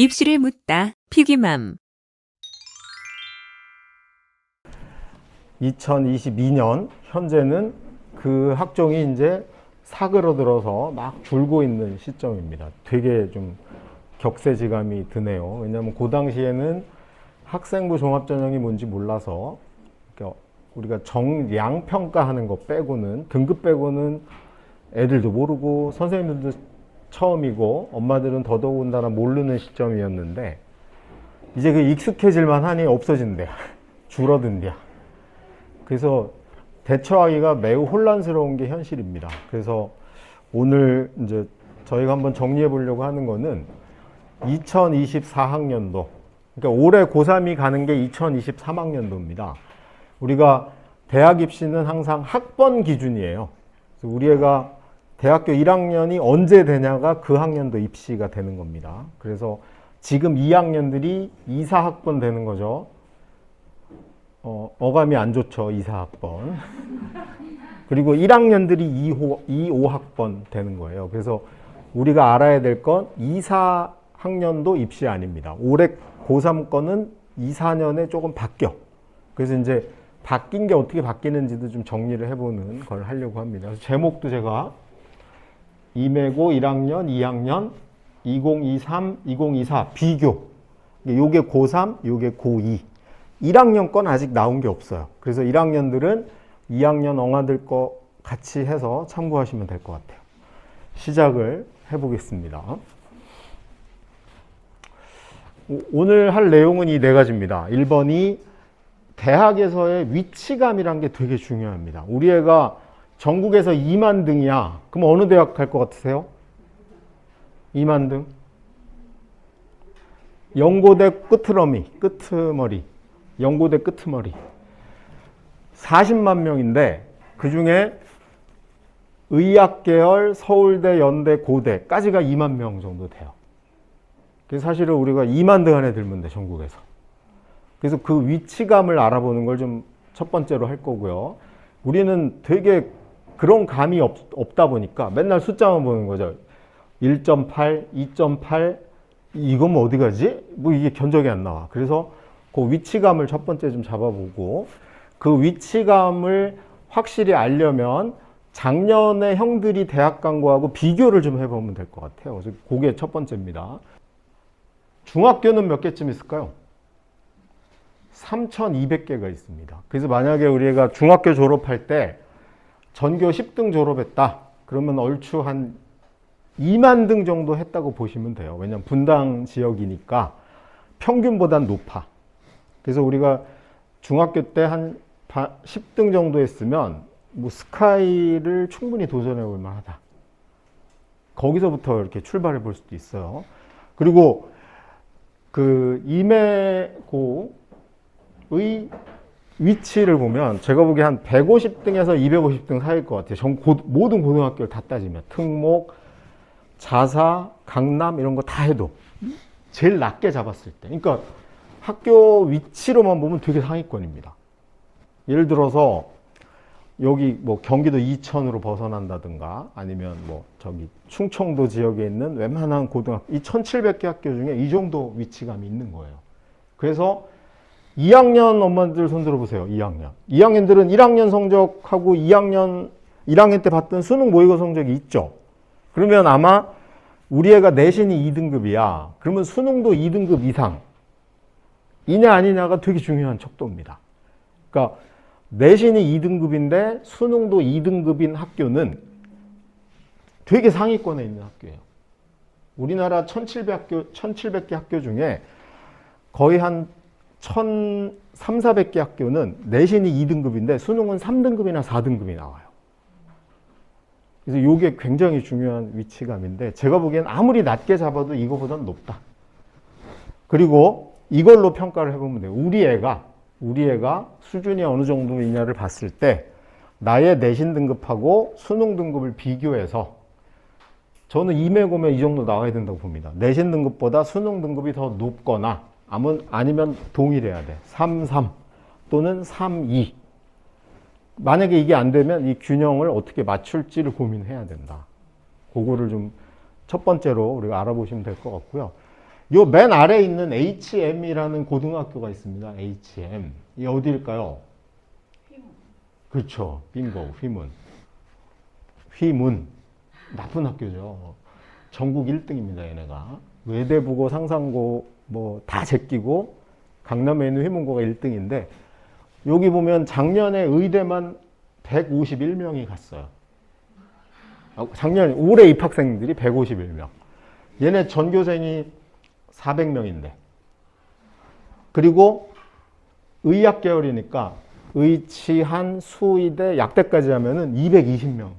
입시를 묻다. 피기맘. 2022년 현재는 그 학종이 이제 사그러들어서 막 줄고 있는 시점입니다. 되게 좀 격세지감이 드네요. 왜냐하면 그 당시에는 학생부 종합전형이 뭔지 몰라서 우리가 정량 평가하는 거 빼고는, 등급 빼고는 애들도 모르고 선생님들도 처음이고 엄마들은 더더군다나 모르는 시점이었는데, 이제 그 익숙해질만 하니 없어진대요. 줄어든대요. 그래서 대처하기가 매우 혼란스러운 게 현실입니다. 그래서 오늘 이제 저희가 한번 정리해 보려고 하는 거는 2024학년도, 그러니까 올해 고3이 가는 게 2023학년도입니다. 우리가 대학 입시는 항상 학번 기준이에요. 그래서 우리 애가 대학교 1학년이 언제 되냐가 그 학년도 입시가 되는 겁니다. 그래서 지금 2학년들이 2, 4학번 되는 거죠. 어감이 안 좋죠, 2, 4학번. 그리고 1학년들이 2, 5학번 되는 거예요. 그래서 우리가 알아야 될 건 2, 4학년도 입시 아닙니다. 올해 고3 거는 2, 4년에 조금 바뀌어. 그래서 이제 바뀐 게 어떻게 바뀌는지도 좀 정리를 해보는 걸 하려고 합니다. 그래서 제목도 제가 임해고 1학년, 2학년, 2023, 2024 비교. 요게 고3, 요게 고2. 1학년 건 아직 나온 게 없어요. 그래서 1학년들은 2학년 엉아들 거 같이 해서 참고하시면 될 것 같아요. 시작을 해보겠습니다. 오늘 할 내용은 이 네 가지입니다. 1번이 대학에서의 위치감이란 게 되게 중요합니다. 우리 애가 전국에서 2만 등이야. 그럼 어느 대학 갈 것 같으세요? 2만 등? 연고대 끄트머리. 연고대 끄트머리. 40만 명인데 그 중에 의학계열, 서울대, 연대, 고대까지가 2만 명 정도 돼요. 그래서 사실은 우리가 2만 등 안에 들면 돼, 전국에서. 그래서 그 위치감을 알아보는 걸 좀 첫 번째로 할 거고요. 우리는 되게 그런 감이 없다 보니까 맨날 숫자만 보는 거죠. 1.8, 2.8, 이건 뭐 어디 가지? 뭐 이게 견적이 안 나와. 그래서 그 위치감을 첫 번째 좀 잡아보고, 그 위치감을 확실히 알려면 작년에 형들이 대학 간 거하고 비교를 좀 해보면 될 것 같아요. 그래서 그게 첫 번째입니다. 중학교는 몇 개쯤 있을까요? 3,200개가 있습니다. 그래서 만약에 우리 애가 중학교 졸업할 때 전교 10등 졸업했다. 그러면 얼추 한 2만 등 정도 했다고 보시면 돼요. 왜냐하면 분당 지역이니까 평균보단 높아. 그래서 우리가 중학교 때 한 10등 정도 했으면 뭐 스카이를 충분히 도전해 볼 만하다. 거기서부터 이렇게 출발해 볼 수도 있어요. 그리고 그 임해고의 위치를 보면 제가 보기에 한 150등에서 250등 사이일 것 같아요. 모든 고등학교를 다 따지면. 특목, 자사, 강남 이런 거 다 해도 제일 낮게 잡았을 때. 그러니까 학교 위치로만 보면 되게 상위권입니다. 예를 들어서 여기 뭐 경기도 이천으로 벗어난다든가 아니면 뭐 저기 충청도 지역에 있는 웬만한 고등학교, 이 1,700개 학교 중에 이 정도 위치감이 있는 거예요. 그래서 2학년 엄마들 손 들어보세요. 2학년. 2학년들은 1학년 성적하고 1학년 때 봤던 수능 모의고 성적이 있죠. 그러면 아마 우리 애가 내신이 2등급이야. 그러면 수능도 2등급 이상. 이냐 아니냐가 되게 중요한 척도입니다. 그러니까 내신이 2등급인데 수능도 2등급인 학교는 되게 상위권에 있는 학교예요. 우리나라 1,700개 학교 중에 거의 한 1,300, 400개 학교는 내신이 2등급인데 수능은 3등급이나 4등급이 나와요. 그래서 이게 굉장히 중요한 위치감인데 제가 보기엔 아무리 낮게 잡아도 이거보다는 높다. 그리고 이걸로 평가를 해보면 돼요. 우리 애가 수준이 어느 정도이냐를 봤을 때 나의 내신 등급하고 수능 등급을 비교해서 저는 임해고면 이 정도 나와야 된다고 봅니다. 내신 등급보다 수능 등급이 더 높거나 아니면 동일해야 돼. 3.3 또는 3.2. 만약에 이게 안 되면 이 균형을 어떻게 맞출지를 고민해야 된다. 그거를 좀 첫 번째로 우리가 알아보시면 될 것 같고요. 요 맨 아래에 있는 HM이라는 고등학교가 있습니다. HM. 이 어디일까요? 그렇죠. 빙고, 휘문. 휘문. 나쁜 학교죠. 전국 1등입니다, 얘네가. 외대부고, 상상고, 뭐, 다 제끼고, 강남에 있는 휘문고가 1등인데, 여기 보면 작년에 의대만 151명이 갔어요. 작년, 올해 입학생들이 151명. 얘네 전교생이 400명인데. 그리고 의학 계열이니까 의치한, 수의대, 약대까지 하면은 220명.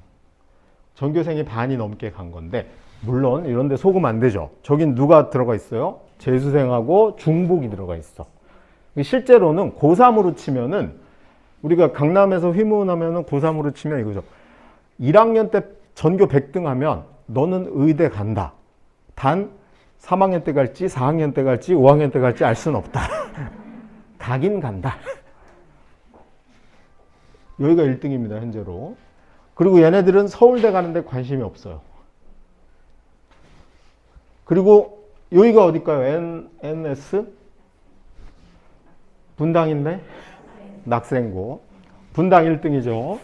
전교생이 반이 넘게 간 건데, 물론 이런 데 속으면 안 되죠. 저긴 누가 들어가 있어요? 재수생하고 중복이 들어가 있어. 실제로는 고3으로 치면은, 우리가 강남에서 휘문하면은 고3으로 치면 이거죠. 1학년 때 전교 100등 하면 너는 의대 간다. 단 3학년 때 갈지 4학년 때 갈지 5학년 때 갈지 알 수는 없다. 가긴 간다. 여기가 1등입니다, 현재로. 그리고 얘네들은 서울대 가는데 관심이 없어요. 그리고 여기가 어딜까요? NS? 분당인데? 낙생고. 분당 1등이죠.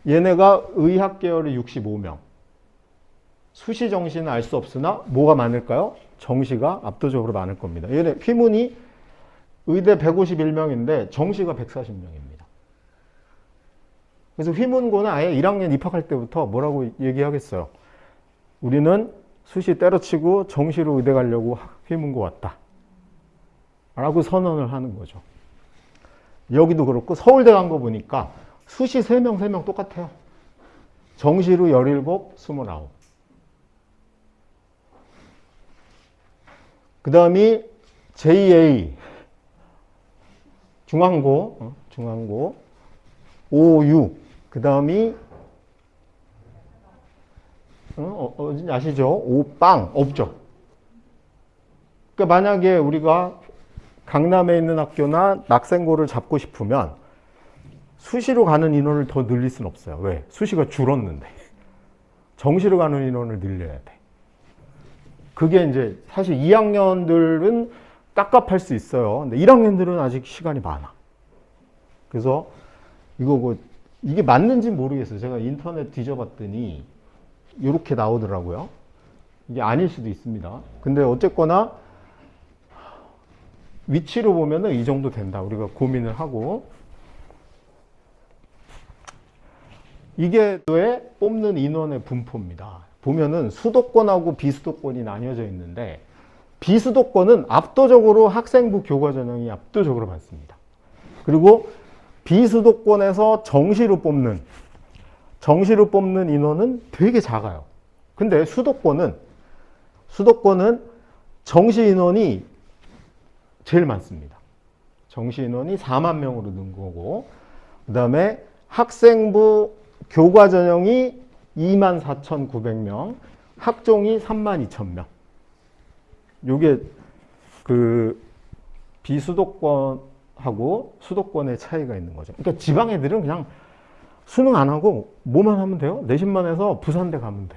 얘네가 의학 계열이 65명. 수시 정시는 알 수 없으나 뭐가 많을까요? 정시가 압도적으로 많을 겁니다. 얘네 휘문이 의대 151명인데 정시가 140명입니다. 그래서 휘문고는 아예 1학년 입학할 때부터 뭐라고 얘기하겠어요? 우리는 수시 때려치고 정시로 의대 가려고 휘문고 왔다. 라고 선언을 하는 거죠. 여기도 그렇고 서울대 간 거 보니까 수시 3명 똑같아요. 정시로 17, 29. 그 다음이 JA, 중앙고, OU, 그 다음이, 어딘지 아시죠? 오빵, 없죠. 그러니까 만약에 우리가 강남에 있는 학교나 낙생고를 잡고 싶으면 수시로 가는 인원을 더 늘릴 수는 없어요. 왜? 수시가 줄었는데. 정시로 가는 인원을 늘려야 돼. 그게 이제 사실 2학년들은 깝깝할 수 있어요. 근데 1학년들은 아직 시간이 많아. 그래서 이게 맞는지 모르겠어요. 제가 인터넷 뒤져봤더니 이렇게 나오더라고요. 이게 아닐 수도 있습니다. 근데 어쨌거나 위치로 보면은 이 정도 된다. 우리가 고민을 하고. 이게 왜 뽑는 인원의 분포입니다. 보면은 수도권하고 비수도권이 나뉘어져 있는데 비수도권은 압도적으로 학생부 교과 전형이 압도적으로 많습니다. 그리고 비수도권에서 정시로 뽑는 인원은 되게 작아요. 근데 수도권은 정시 인원이 제일 많습니다. 정시 인원이 4만 명으로 는 거고, 그 다음에 학생부 교과 전형이 24,900명, 학종이 32,000명. 요게 그 비수도권하고 수도권의 차이가 있는 거죠. 그러니까 지방 애들은 그냥 수능 안 하고 뭐만 하면 돼요? 내신만 해서 부산대 가면 돼.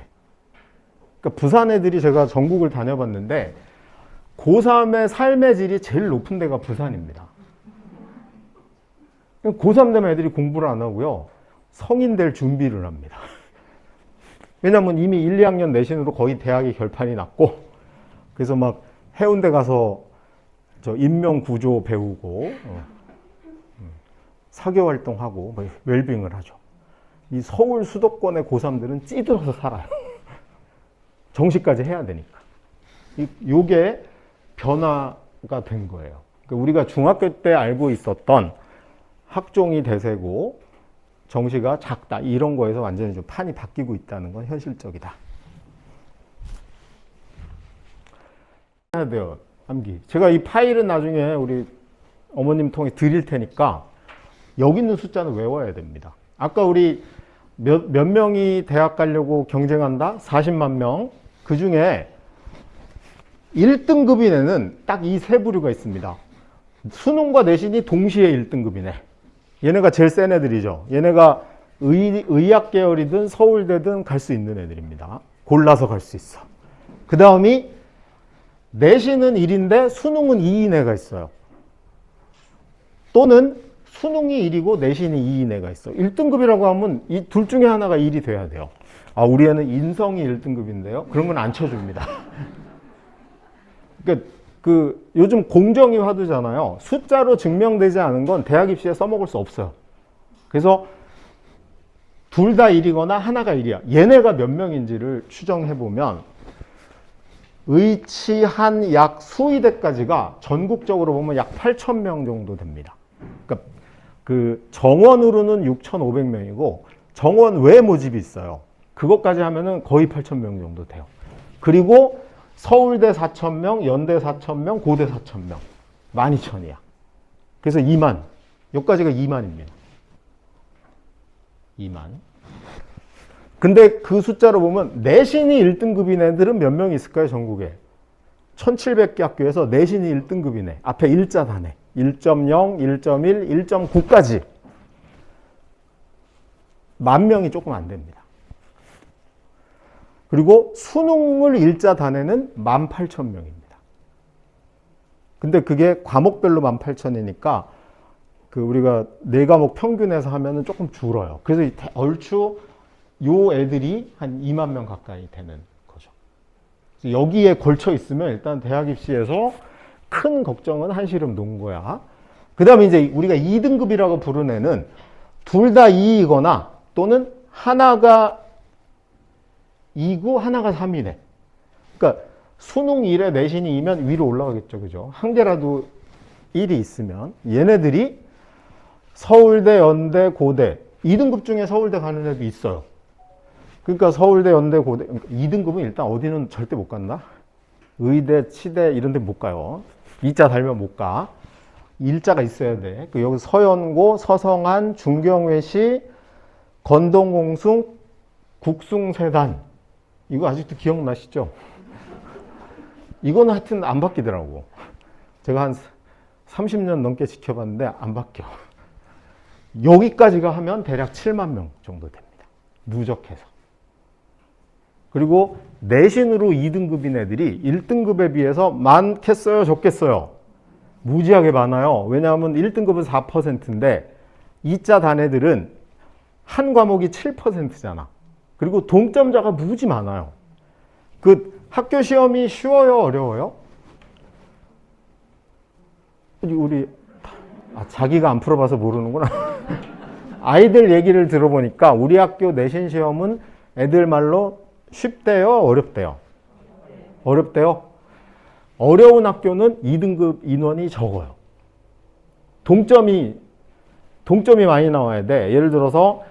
그러니까 부산 애들이 제가 전국을 다녀봤는데 고3의 삶의 질이 제일 높은 데가 부산입니다. 고3 되면 애들이 공부를 안 하고요. 성인 될 준비를 합니다. 왜냐면 이미 1, 2학년 내신으로 거의 대학이 결판이 났고, 그래서 막 해운대 가서 저 인명구조 배우고, 사교 활동하고, 웰빙을 하죠. 이 서울 수도권의 고3들은 찌들어서 살아요. 정시까지 해야 되니까. 요게 변화가 된 거예요. 그러니까 우리가 중학교 때 알고 있었던 학종이 대세고 정시가 작다 이런 거에서 완전히 좀 판이 바뀌고 있다는 건 현실적이다. 해야 돼요. 암기. 제가 이 파일은 나중에 우리 어머님 통해 드릴 테니까 여기 있는 숫자는 외워야 됩니다. 아까 우리 몇 명이 대학 가려고 경쟁한다? 40만 명. 그 중에 1등급인 딱 이 세 부류가 있습니다. 수능과 내신이 동시에 1등급이네. 얘네가 제일 센 애들이죠. 얘네가 의학 계열이든 서울대든 갈 수 있는 애들입니다. 골라서 갈 수 있어. 그 다음이 내신은 1인데 수능은 2인 애가 있어요. 또는 수능이 1이고 내신이 2인 애가 있어. 1등급이라고 하면 이 둘 중에 하나가 1이 돼야 돼요. 아, 우리 애는 인성이 1등급인데요. 그런 건 안 쳐줍니다. 그러니까 요즘 공정위 화두잖아요. 숫자로 증명되지 않은 건 대학 입시에 써먹을 수 없어요. 그래서 둘 다 1이거나 하나가 1이야. 얘네가 몇 명인지를 추정해보면 의치한 약 수의대까지가 전국적으로 보면 약 8,000명 정도 됩니다. 그러니까 그 정원으로는 6,500명이고 정원 외 모집이 있어요. 그것까지 하면은 거의 8,000명 정도 돼요. 그리고 서울대 4,000명, 연대 4,000명, 고대 4,000명. 12,000이야. 그래서 2만. 여기까지가 2만입니다. 2만. 근데 그 숫자로 보면 내신이 1등급인 애들은 몇 명 있을까요, 전국에? 1,700개 학교에서 내신이 1등급이네. 앞에 1자 다네. 1.0, 1.1, 1.9까지. 10,000명이 조금 안 됩니다. 그리고 수능을 일자 단에는 18,000명입니다. 근데 그게 과목별로 18,000이니까 그 우리가 4과목 평균해서 하면은 조금 줄어요. 그래서 얼추 요 애들이 한 2만 명 가까이 되는 거죠. 여기에 걸쳐 있으면 일단 대학 입시에서 큰 걱정은 한시름 놓은 거야. 그 다음에 이제 우리가 2등급이라고 부르는 애는 둘 다 2이거나 또는 하나가 2고 하나가 3이네. 그러니까 수능 1에 내신이 2면 위로 올라가겠죠. 그죠? 한 개라도 1이 있으면 얘네들이 서울대, 연대, 고대 2등급 중에 서울대 가는 애도 있어요. 그러니까 서울대, 연대, 고대 2등급은 일단 어디는 절대 못 간다. 의대, 치대 이런 데 못 가요. 2자 달면 못 가. 일자가 있어야 돼. 여기 서연고, 서성한, 중경외시, 건동공숭, 국숭세단. 이거 아직도 기억나시죠? 이거는 하여튼 안 바뀌더라고. 제가 한 30년 넘게 지켜봤는데 안 바뀌어. 여기까지가 하면 대략 7만 명 정도 됩니다. 누적해서. 그리고 내신으로 2등급인 애들이 1등급에 비해서 많겠어요? 적겠어요? 무지하게 많아요. 왜냐하면 1등급은 4%인데 2자 단 애들은 한 과목이 7%잖아. 그리고 동점자가 무지 많아요. 그 학교 시험이 쉬워요? 어려워요? 우리 자기가 안 풀어봐서 모르는구나. 아이들 얘기를 들어보니까 우리 학교 내신 시험은 애들 말로 쉽대요? 어렵대요? 어렵대요? 어려운 학교는 2등급 인원이 적어요. 동점이 많이 나와야 돼. 예를 들어서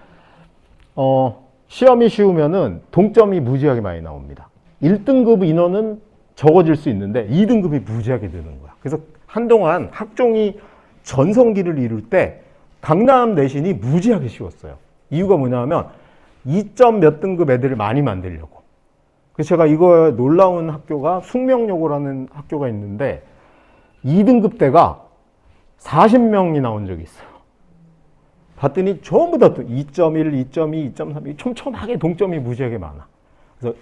시험이 쉬우면은 동점이 무지하게 많이 나옵니다. 1등급 인원은 적어질 수 있는데 2등급이 무지하게 느는 거야. 그래서 한동안 학종이 전성기를 이룰 때 강남 내신이 무지하게 쉬웠어요. 이유가 뭐냐면 2점 몇 등급 애들을 많이 만들려고. 그래서 제가 이거 놀라운 학교가 숙명여고라는 학교가 있는데 2등급 때가 40명이 나온 적이 있어요. 봤더니 전부 다 2.1, 2.2, 2.3 촘촘하게 동점이 무지하게 많아. 그래서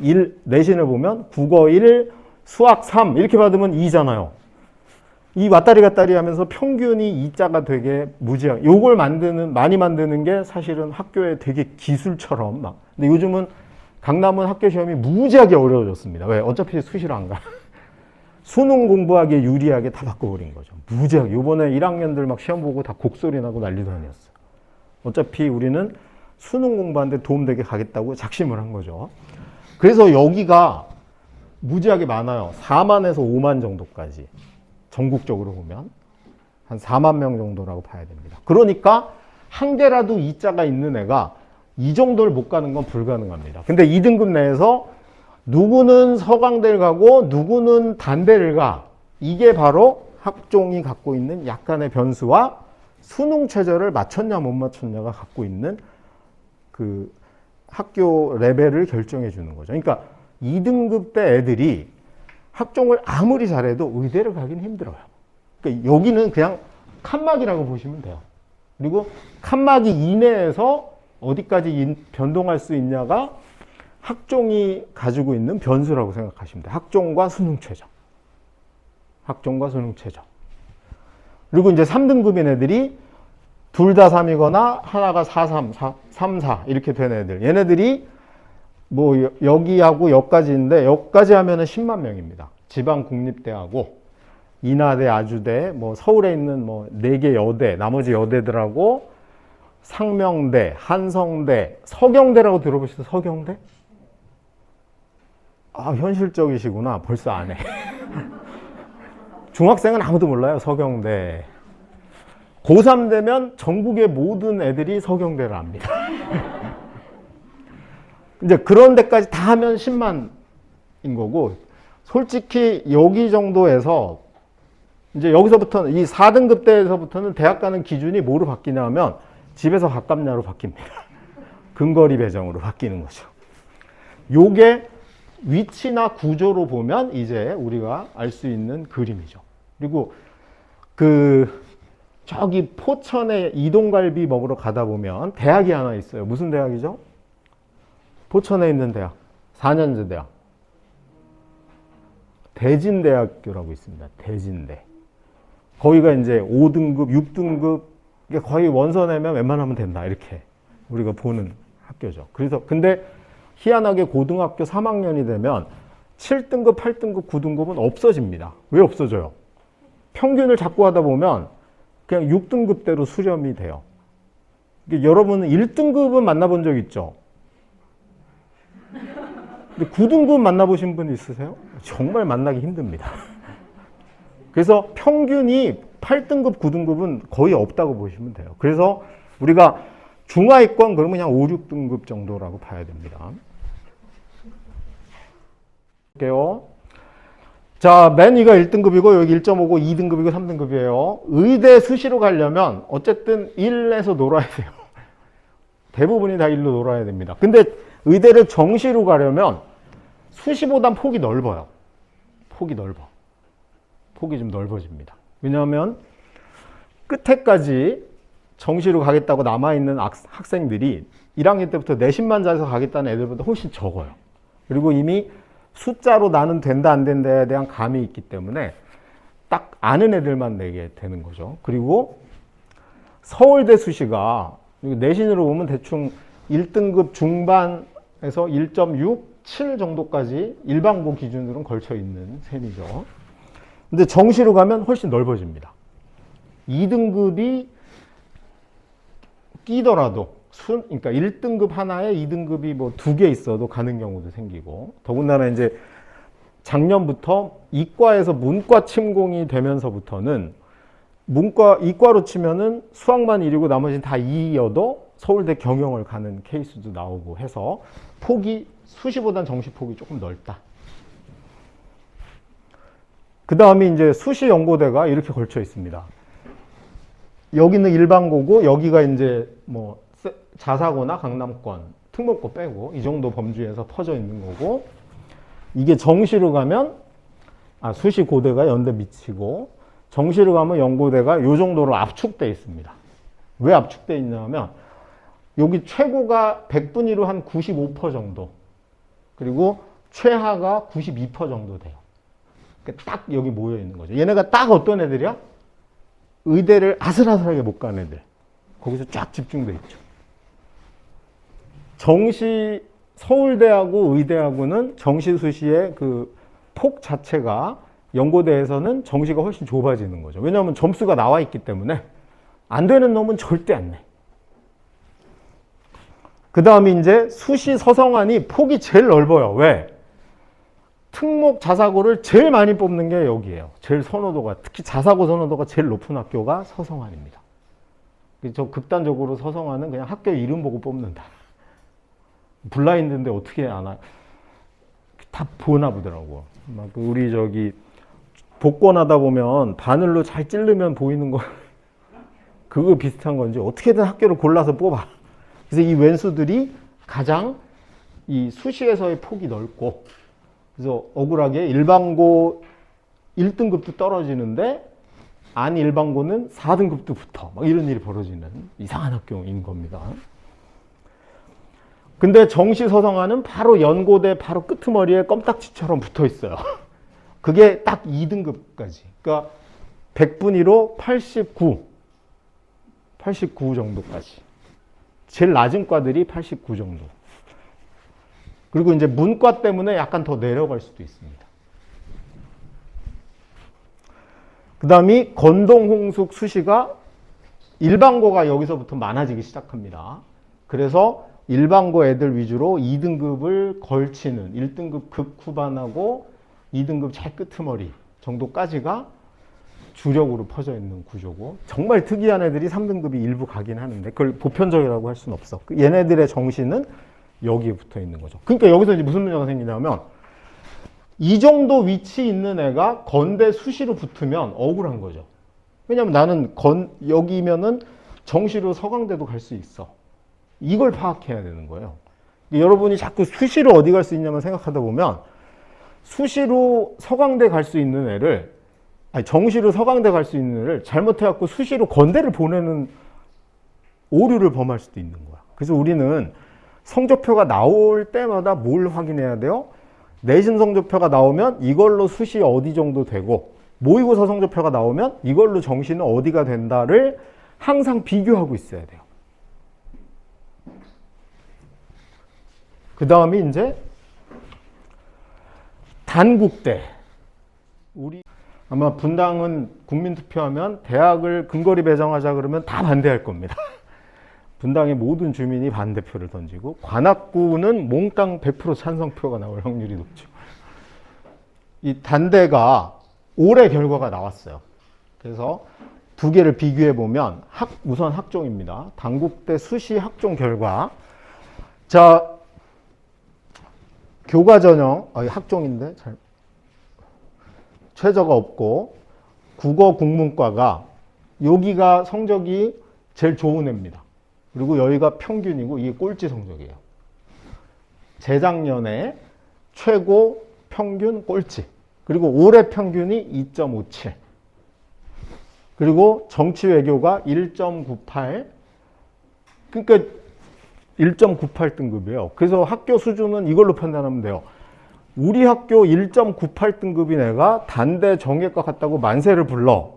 내신을 보면 국어 1, 수학 3 이렇게 받으면 2잖아요. 이 왔다리 갔다리 하면서 평균이 2자가 되게 무지하게 요걸 많이 만드는 게 사실은 학교에 되게 기술처럼 막. 근데 요즘은 강남은 학교 시험이 무지하게 어려워졌습니다. 왜? 어차피 수시로 안 가. 수능 공부하기에 유리하게 다 바꿔버린 거죠. 무지하게. 요번에 1학년들 막 시험 보고 다 곡소리 나고 난리도 아니었어요. 어차피 우리는 수능 공부하는데 도움되게 가겠다고 작심을 한 거죠. 그래서 여기가 무지하게 많아요. 4만에서 5만 정도까지. 전국적으로 보면 한 4만 명 정도라고 봐야 됩니다. 그러니까 한 개라도 2자가 있는 애가 이 정도를 못 가는 건 불가능합니다. 근데 2등급 내에서 누구는 서강대를 가고 누구는 단대를 가. 이게 바로 학종이 갖고 있는 약간의 변수와 수능 최저를 맞췄냐 못 맞췄냐가 갖고 있는 그 학교 레벨을 결정해 주는 거죠. 그러니까 2등급 때 애들이 학종을 아무리 잘해도 의대를 가긴 힘들어요. 그러니까 여기는 그냥 칸막이라고 보시면 돼요. 그리고 칸막이 이내에서 어디까지 변동할 수 있냐가 학종이 가지고 있는 변수라고 생각하시면 돼요. 학종과 수능 최저. 학종과 수능 최저. 그리고 이제 3등급인 애들이 둘 다 3이거나 하나가 4, 3, 4 이렇게 된 애들. 얘네들이 뭐 여기하고 여기까지인데 여기까지 하면은 10만 명입니다. 지방 국립대하고 인하대, 아주대, 뭐 서울에 있는 뭐 4개 여대, 나머지 여대들하고 상명대, 한성대, 서경대라고 들어보셨어요? 서경대? 아, 현실적이시구나. 벌써 안 해. 중학생은 아무도 몰라요. 서경대. 고3 되면 전국의 모든 애들이 서경대를 압니다. 이제 그런 데까지 다 하면 10만인 거고, 솔직히 여기 정도에서 이제 여기서부터는 이 4등급 대에서부터는 대학 가는 기준이 뭐로 바뀌냐면 집에서 가깝냐로 바뀝니다. 근거리 배정으로 바뀌는 거죠. 요게 위치나 구조로 보면 이제 우리가 알 수 있는 그림이죠. 그리고 저기 포천에 이동갈비 먹으러 가다 보면 대학이 하나 있어요. 무슨 대학이죠? 포천에 있는 대학. 4년제 대학. 대진대학교라고 있습니다. 대진대. 거기가 이제 5등급, 6등급, 거의 원서 내면 웬만하면 된다. 이렇게 우리가 보는 학교죠. 그래서, 근데 희한하게 고등학교 3학년이 되면 7등급, 8등급, 9등급은 없어집니다. 왜 없어져요? 평균을 자꾸 하다 보면 그냥 6등급대로 수렴이 돼요. 여러분은 1등급은 만나본 적 있죠? 근데 9등급 만나보신 분 있으세요? 정말 만나기 힘듭니다. 그래서 평균이 8등급, 9등급은 거의 없다고 보시면 돼요. 그래서 우리가 중하위권 그러면 그냥 5, 6등급 정도라고 봐야 됩니다. 볼게요. 자, 맨 위가 1등급이고 여기 1.5고 2등급이고 3등급이에요. 의대 수시로 가려면 어쨌든 1에서 놀아야 돼요. 대부분이 다 1로 놀아야 됩니다. 근데 의대를 정시로 가려면 수시보단 폭이 넓어요. 폭이 넓어. 폭이 좀 넓어집니다. 왜냐하면 끝에까지 정시로 가겠다고 남아있는 학생들이 1학년 때부터 내신만 잘해서 가겠다는 애들보다 훨씬 적어요. 그리고 이미 숫자로 나는 된다 안 된다에 대한 감이 있기 때문에 딱 아는 애들만 내게 되는 거죠. 그리고 서울대 수시가 내신으로 보면 대충 1등급 중반에서 1.6, 7 정도까지 일반고 기준으로는 걸쳐 있는 셈이죠. 근데 정시로 가면 훨씬 넓어집니다. 2등급이 끼더라도 그러니까 1등급 하나에 2등급이 뭐 2개 있어도 가는 경우도 생기고, 더군다나 이제 작년부터 이과에서 문과 침공이 되면서부터는 이과로 치면은 수학만 1이고 나머지는 다 2여도 서울대 경영을 가는 케이스도 나오고 해서 폭이 수시보단 정시 폭이 조금 넓다. 그 다음에 이제 수시 연고대가 이렇게 걸쳐 있습니다. 여기는 일반고고 여기가 이제 뭐 자사고나 강남권, 특목고 빼고 이 정도 범주에서 퍼져 있는 거고, 이게 정시로 가면 수시 고대가 연대 미치고 정시로 가면 연고대가 이 정도로 압축돼 있습니다. 왜 압축돼 있냐면 여기 최고가 100분위로 한 95% 정도, 그리고 최하가 92% 정도 돼요. 딱 여기 모여 있는 거죠. 얘네가 딱 어떤 애들이야? 의대를 아슬아슬하게 못 간 애들. 거기서 쫙 집중돼 있죠. 정시, 서울대하고 의대하고는 정시 수시의 그 폭 자체가 연고대에서는 정시가 훨씬 좁아지는 거죠. 왜냐하면 점수가 나와 있기 때문에 안 되는 놈은 절대 안 내. 그 다음에 이제 수시 서성안이 폭이 제일 넓어요. 왜? 특목 자사고를 제일 많이 뽑는 게 여기예요. 제일 선호도가, 특히 자사고 선호도가 제일 높은 학교가 서성안입니다. 저 극단적으로 서성안은 그냥 학교 이름 보고 뽑는다. 블라인드인데 어떻게 아나? 다 보나 보더라고. 막 우리 저기 복권하다 보면 바늘로 잘 찌르면 보이는 거 그거 비슷한 건지 어떻게든 학교를 골라서 뽑아. 그래서 이 왼수들이 가장 이 수시에서의 폭이 넓고, 그래서 억울하게 일반고 1등급도 떨어지는데 안 일반고는 4등급도 붙어. 막 이런 일이 벌어지는 이상한 학교인 겁니다. 근데 정시 서성안은 바로 연고대 바로 끄트머리에 껌딱지처럼 붙어 있어요. 그게 딱 2등급까지. 그러니까 100분위로 89 정도까지. 제일 낮은 과들이 89 정도. 그리고 이제 문과 때문에 약간 더 내려갈 수도 있습니다. 그 다음이 건동, 홍숙, 수시가 일반고가 여기서부터 많아지기 시작합니다. 그래서 일반고 애들 위주로 2등급을 걸치는 1등급 극 후반하고 2등급 제일 끄트머리 정도까지가 주력으로 퍼져 있는 구조고, 정말 특이한 애들이 3등급이 일부 가긴 하는데 그걸 보편적이라고 할 수는 없어. 얘네들의 정신은 여기에 붙어 있는 거죠. 그러니까 여기서 이제 무슨 문제가 생기냐면, 이 정도 위치 있는 애가 건대 수시로 붙으면 억울한 거죠. 왜냐면 나는 여기면은 정시로 서강대도 갈 수 있어. 이걸 파악해야 되는 거예요. 여러분이 자꾸 수시로 어디 갈 수 있냐면 생각하다 보면, 수시로 서강대 갈 수 있는 애를, 아니 정시로 서강대 갈 수 있는 애를 잘못해갖고 수시로 건대를 보내는 오류를 범할 수도 있는 거야. 그래서 우리는 성적표가 나올 때마다 뭘 확인해야 돼요? 내신 성적표가 나오면 이걸로 수시 어디 정도 되고, 모의고사 성적표가 나오면 이걸로 정시는 어디가 된다를 항상 비교하고 있어야 돼요. 그 다음이 이제 단국대. 우리 아마 분당은 국민투표하면 대학을 근거리 배정하자 그러면 다 반대할 겁니다. 분당의 모든 주민이 반대표를 던지고, 관악구는 몽땅 100% 찬성표가 나올 확률이 높죠. 이 단대가 올해 결과가 나왔어요. 그래서 두 개를 비교해 보면 우선 학종입니다. 단국대 수시 학종 결과. 자, 교과 전형, 학종인데 최저가 없고, 국어 국문과가 여기가 성적이 제일 좋은 애입니다. 그리고 여기가 평균이고 이게 꼴찌 성적이에요. 재작년에 최고 평균 꼴찌. 그리고 올해 평균이 2.57. 그리고 정치 외교가 1.98. 그러니까 1.98등급이에요. 그래서 학교 수준은 이걸로 판단하면 돼요. 우리 학교 1.98등급인 애가 단대 정예과 갔다고 만세를 불러.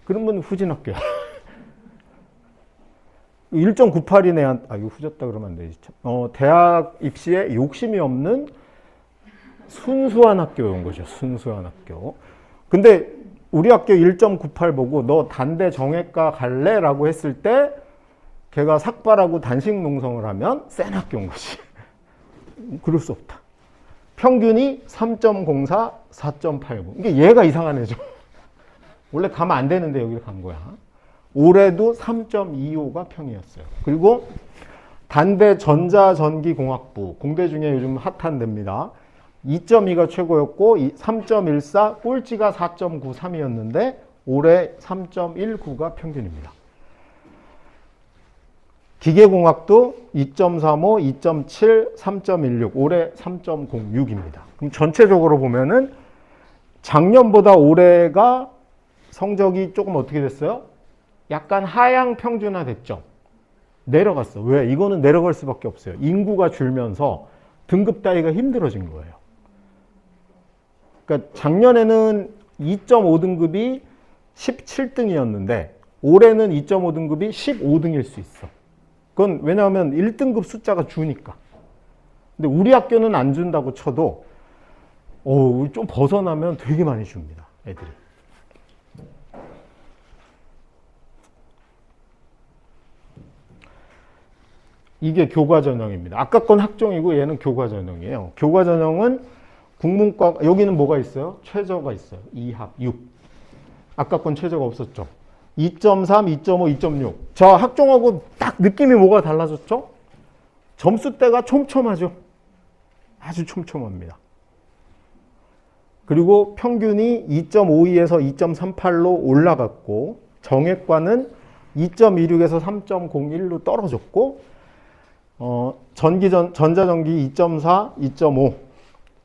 그러면 후진 학교야. 1.98인 애한테, 이거 후졌다 그러면 안 되지. 대학 입시에 욕심이 없는 순수한 학교인 거죠. 순수한 학교. 근데 우리 학교 1.98 보고 너 단대 정예과 갈래? 라고 했을 때 걔가 삭발하고 단식 농성을 하면 센 학교인 거지. 그럴 수 없다. 평균이 3.04, 4.89. 이게 얘가 이상한 애죠. 원래 가면 안 되는데 여기를 간 거야. 올해도 3.25가 평이었어요. 그리고 단대 전자전기공학부, 공대 중에 요즘 핫한 데입니다. 2.2가 최고였고 3.14, 꼴찌가 4.93이었는데 올해 3.19가 평균입니다. 기계공학도 2.35, 2.7, 3.16, 올해 3.06입니다. 그럼 전체적으로 보면은 작년보다 올해가 성적이 조금 어떻게 됐어요? 약간 하향 평준화 됐죠. 내려갔어. 왜? 이거는 내려갈 수밖에 없어요. 인구가 줄면서 등급 따위가 힘들어진 거예요. 그러니까 작년에는 2.5등급이 17등이었는데 올해는 2.5등급이 15등일 수 있어. 그건 왜냐하면 1등급 숫자가 주니까. 근데 우리 학교는 안 준다고 쳐도 좀 벗어나면 되게 많이 줍니다. 애들이. 이게 교과 전형입니다. 아까 건 학종이고 얘는 교과 전형이에요. 교과 전형은 국문과, 여기는 뭐가 있어요? 최저가 있어요. 2합 6. 아까 건 최저가 없었죠. 2.3, 2.5, 2.6. 자, 학종하고 딱 느낌이 뭐가 달라졌죠? 점수대가 촘촘하죠. 아주 촘촘합니다. 그리고 평균이 2.52에서 2.38로 올라갔고, 정예과는 2.26에서 3.01로 떨어졌고, 전자전기 2.4, 2.5,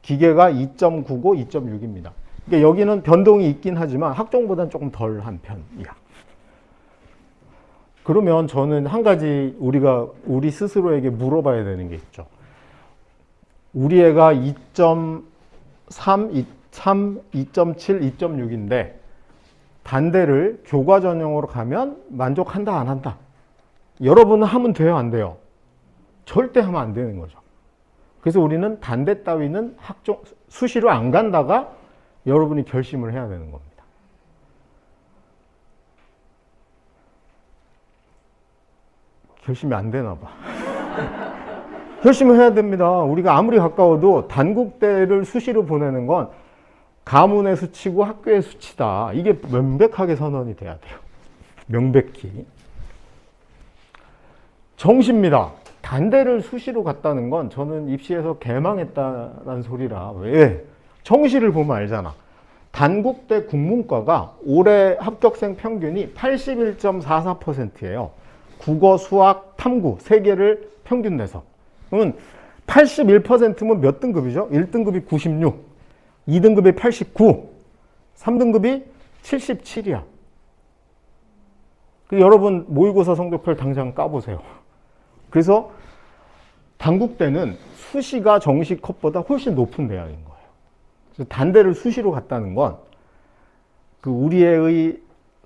기계가 2.99, 2.6입니다. 그러니까 여기는 변동이 있긴 하지만 학종보다는 조금 덜한 편이야. 그러면 저는 한 가지 우리 스스로에게 물어봐야 되는 게 있죠. 우리 애가 2.3, 3, 2.7, 2.6인데 단대를 교과 전형으로 가면 만족한다, 안 한다? 여러분은 하면 돼요, 안 돼요? 절대 하면 안 되는 거죠. 그래서 우리는 단대 따위는 수시로 안 간다가 여러분이 결심을 해야 되는 겁니다. 결심이 안 되나 봐. 결심을 해야 됩니다. 우리가 아무리 가까워도 단국대를 수시로 보내는 건 가문의 수치고 학교의 수치다. 이게 명백하게 선언이 돼야 돼요. 명백히. 정시입니다. 단대를 수시로 갔다는 건 저는 입시에서 개망했다는 소리라. 왜? 정시를 보면 알잖아. 단국대 국문과가 올해 합격생 평균이 81.44%예요. 국어, 수학, 탐구 세 개를 평균 내서. 그러면 81%면 몇 등급이죠? 1등급이 96, 2등급이 89, 3등급이 77이야. 여러분 모의고사 성적표를 당장 까보세요. 그래서 단국대는 수시가 정시 컷보다 훨씬 높은 대학인 거예요. 그래서 단대를 수시로 갔다는 건 그 우리의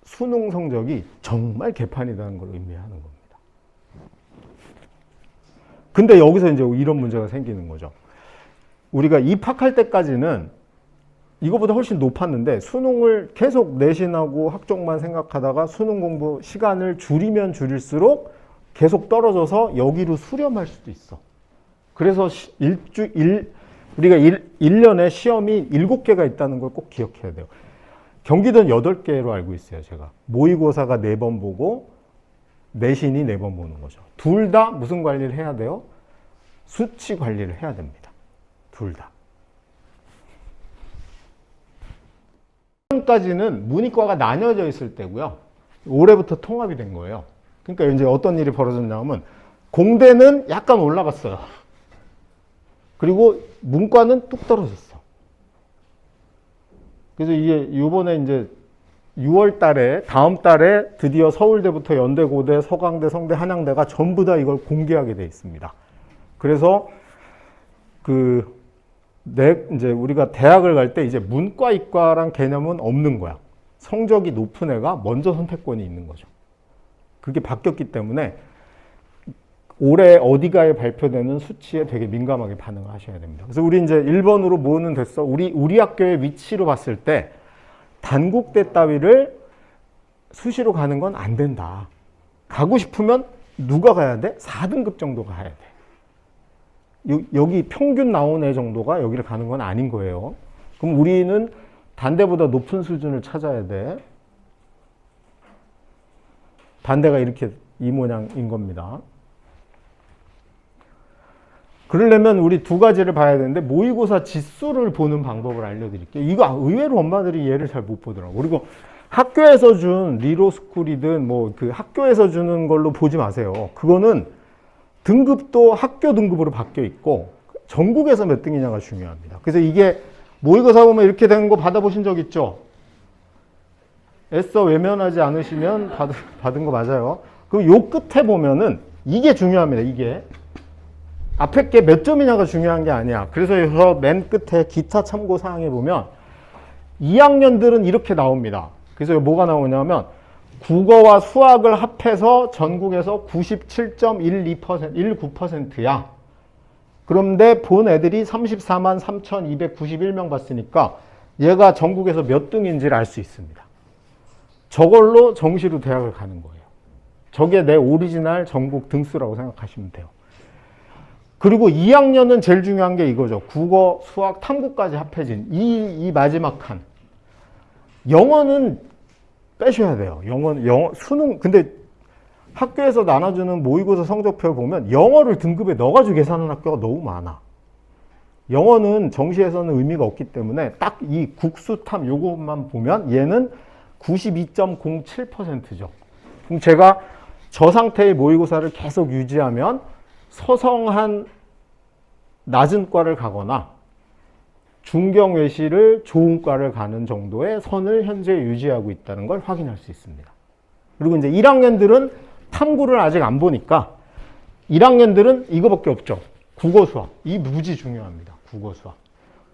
수능 성적이 정말 개판이라는 걸 의미하는 겁니다. 근데 여기서 이제 이런 문제가 생기는 거죠. 우리가 입학할 때까지는 이거보다 훨씬 높았는데 수능을 계속 내신하고 학종만 생각하다가 수능 공부 시간을 줄이면 줄일수록 계속 떨어져서 여기로 수렴할 수도 있어. 그래서 우리가 1년에 시험이 7개가 있다는 걸 꼭 기억해야 돼요. 경기도는 8개로 알고 있어요, 제가. 모의고사가 4번 보고 내신이 4번 보는 거죠. 둘 다 무슨 관리를 해야 돼요? 수치 관리를 해야 됩니다. 둘 다. 까지는 문이과가 나뉘어져 있을 때고요. 올해부터 통합이 된 거예요. 그러니까 이제 어떤 일이 벌어졌냐면 공대는 약간 올라갔어요. 그리고 문과는 뚝 떨어졌어. 그래서 이게 이번에 이제 6월 달에 다음 달에 드디어 서울대부터 연대, 고대, 서강대, 성대, 한양대가 전부 다 이걸 공개하게 돼 있습니다. 그래서 이제 우리가 대학을 갈 때 이제 문과, 이과란 개념은 없는 거야. 성적이 높은 애가 먼저 선택권이 있는 거죠. 그게 바뀌었기 때문에 올해 어디가에 발표되는 수치에 되게 민감하게 반응을 하셔야 됩니다. 그래서 우리 이제 1번으로 뭐는 됐어? 우리 학교의 위치로 봤을 때 단국대 따위를 수시로 가는 건 안 된다. 가고 싶으면 누가 가야 돼? 4등급 정도 가야 돼. 여기 평균 나온 애 정도가 여기를 가는 건 아닌 거예요. 그럼 우리는 단대보다 높은 수준을 찾아야 돼. 단대가 이렇게 이 모양인 겁니다. 그러려면 우리 두 가지를 봐야 되는데 모의고사 지수를 보는 방법을 알려드릴게요. 이거 의외로 엄마들이 얘를 잘 못 보더라고. 그리고 학교에서 준 리로스쿨이든 뭐 그 학교에서 주는 걸로 보지 마세요. 그거는 등급도 학교 등급으로 바뀌어 있고 전국에서 몇 등이냐가 중요합니다. 그래서 이게 모의고사 보면 이렇게 된 거 받아보신 적 있죠? 애써 외면하지 않으시면 받은 거 맞아요. 그리고 요 끝에 보면은 이게 중요합니다. 이게. 앞에 게 몇 점이냐가 중요한 게 아니야. 그래서 여기서 맨 끝에 기타 참고 사항에 보면 2학년들은 이렇게 나옵니다. 그래서 뭐가 나오냐면 국어와 수학을 합해서 전국에서 97.19%야. 그런데 본 애들이 34만 3,291명 봤으니까 얘가 전국에서 몇 등인지를 알 수 있습니다. 저걸로 정시로 대학을 가는 거예요. 저게 내 오리지널 전국 등수라고 생각하시면 돼요. 그리고 2학년은 제일 중요한 게 이거죠. 국어, 수학, 탐구까지 합해진 이 마지막 칸. 영어는 빼셔야 돼요. 영어, 수능. 근데 학교에서 나눠주는 모의고사 성적표 보면 영어를 등급에 넣어가지고 계산하는 학교가 너무 많아. 영어는 정시에서는 의미가 없기 때문에 딱 이 국수탐 요것만 보면 얘는 92.07%죠. 그럼 제가 저 상태의 모의고사를 계속 유지하면 서성한 낮은 과를 가거나 중경외시를 좋은 과를 가는 정도의 선을 현재 유지하고 있다는 걸 확인할 수 있습니다. 그리고 이제 1학년들은 탐구를 아직 안 보니까 1학년들은 이거밖에 없죠. 국어, 수학. 이 무지 중요합니다. 국어, 수학.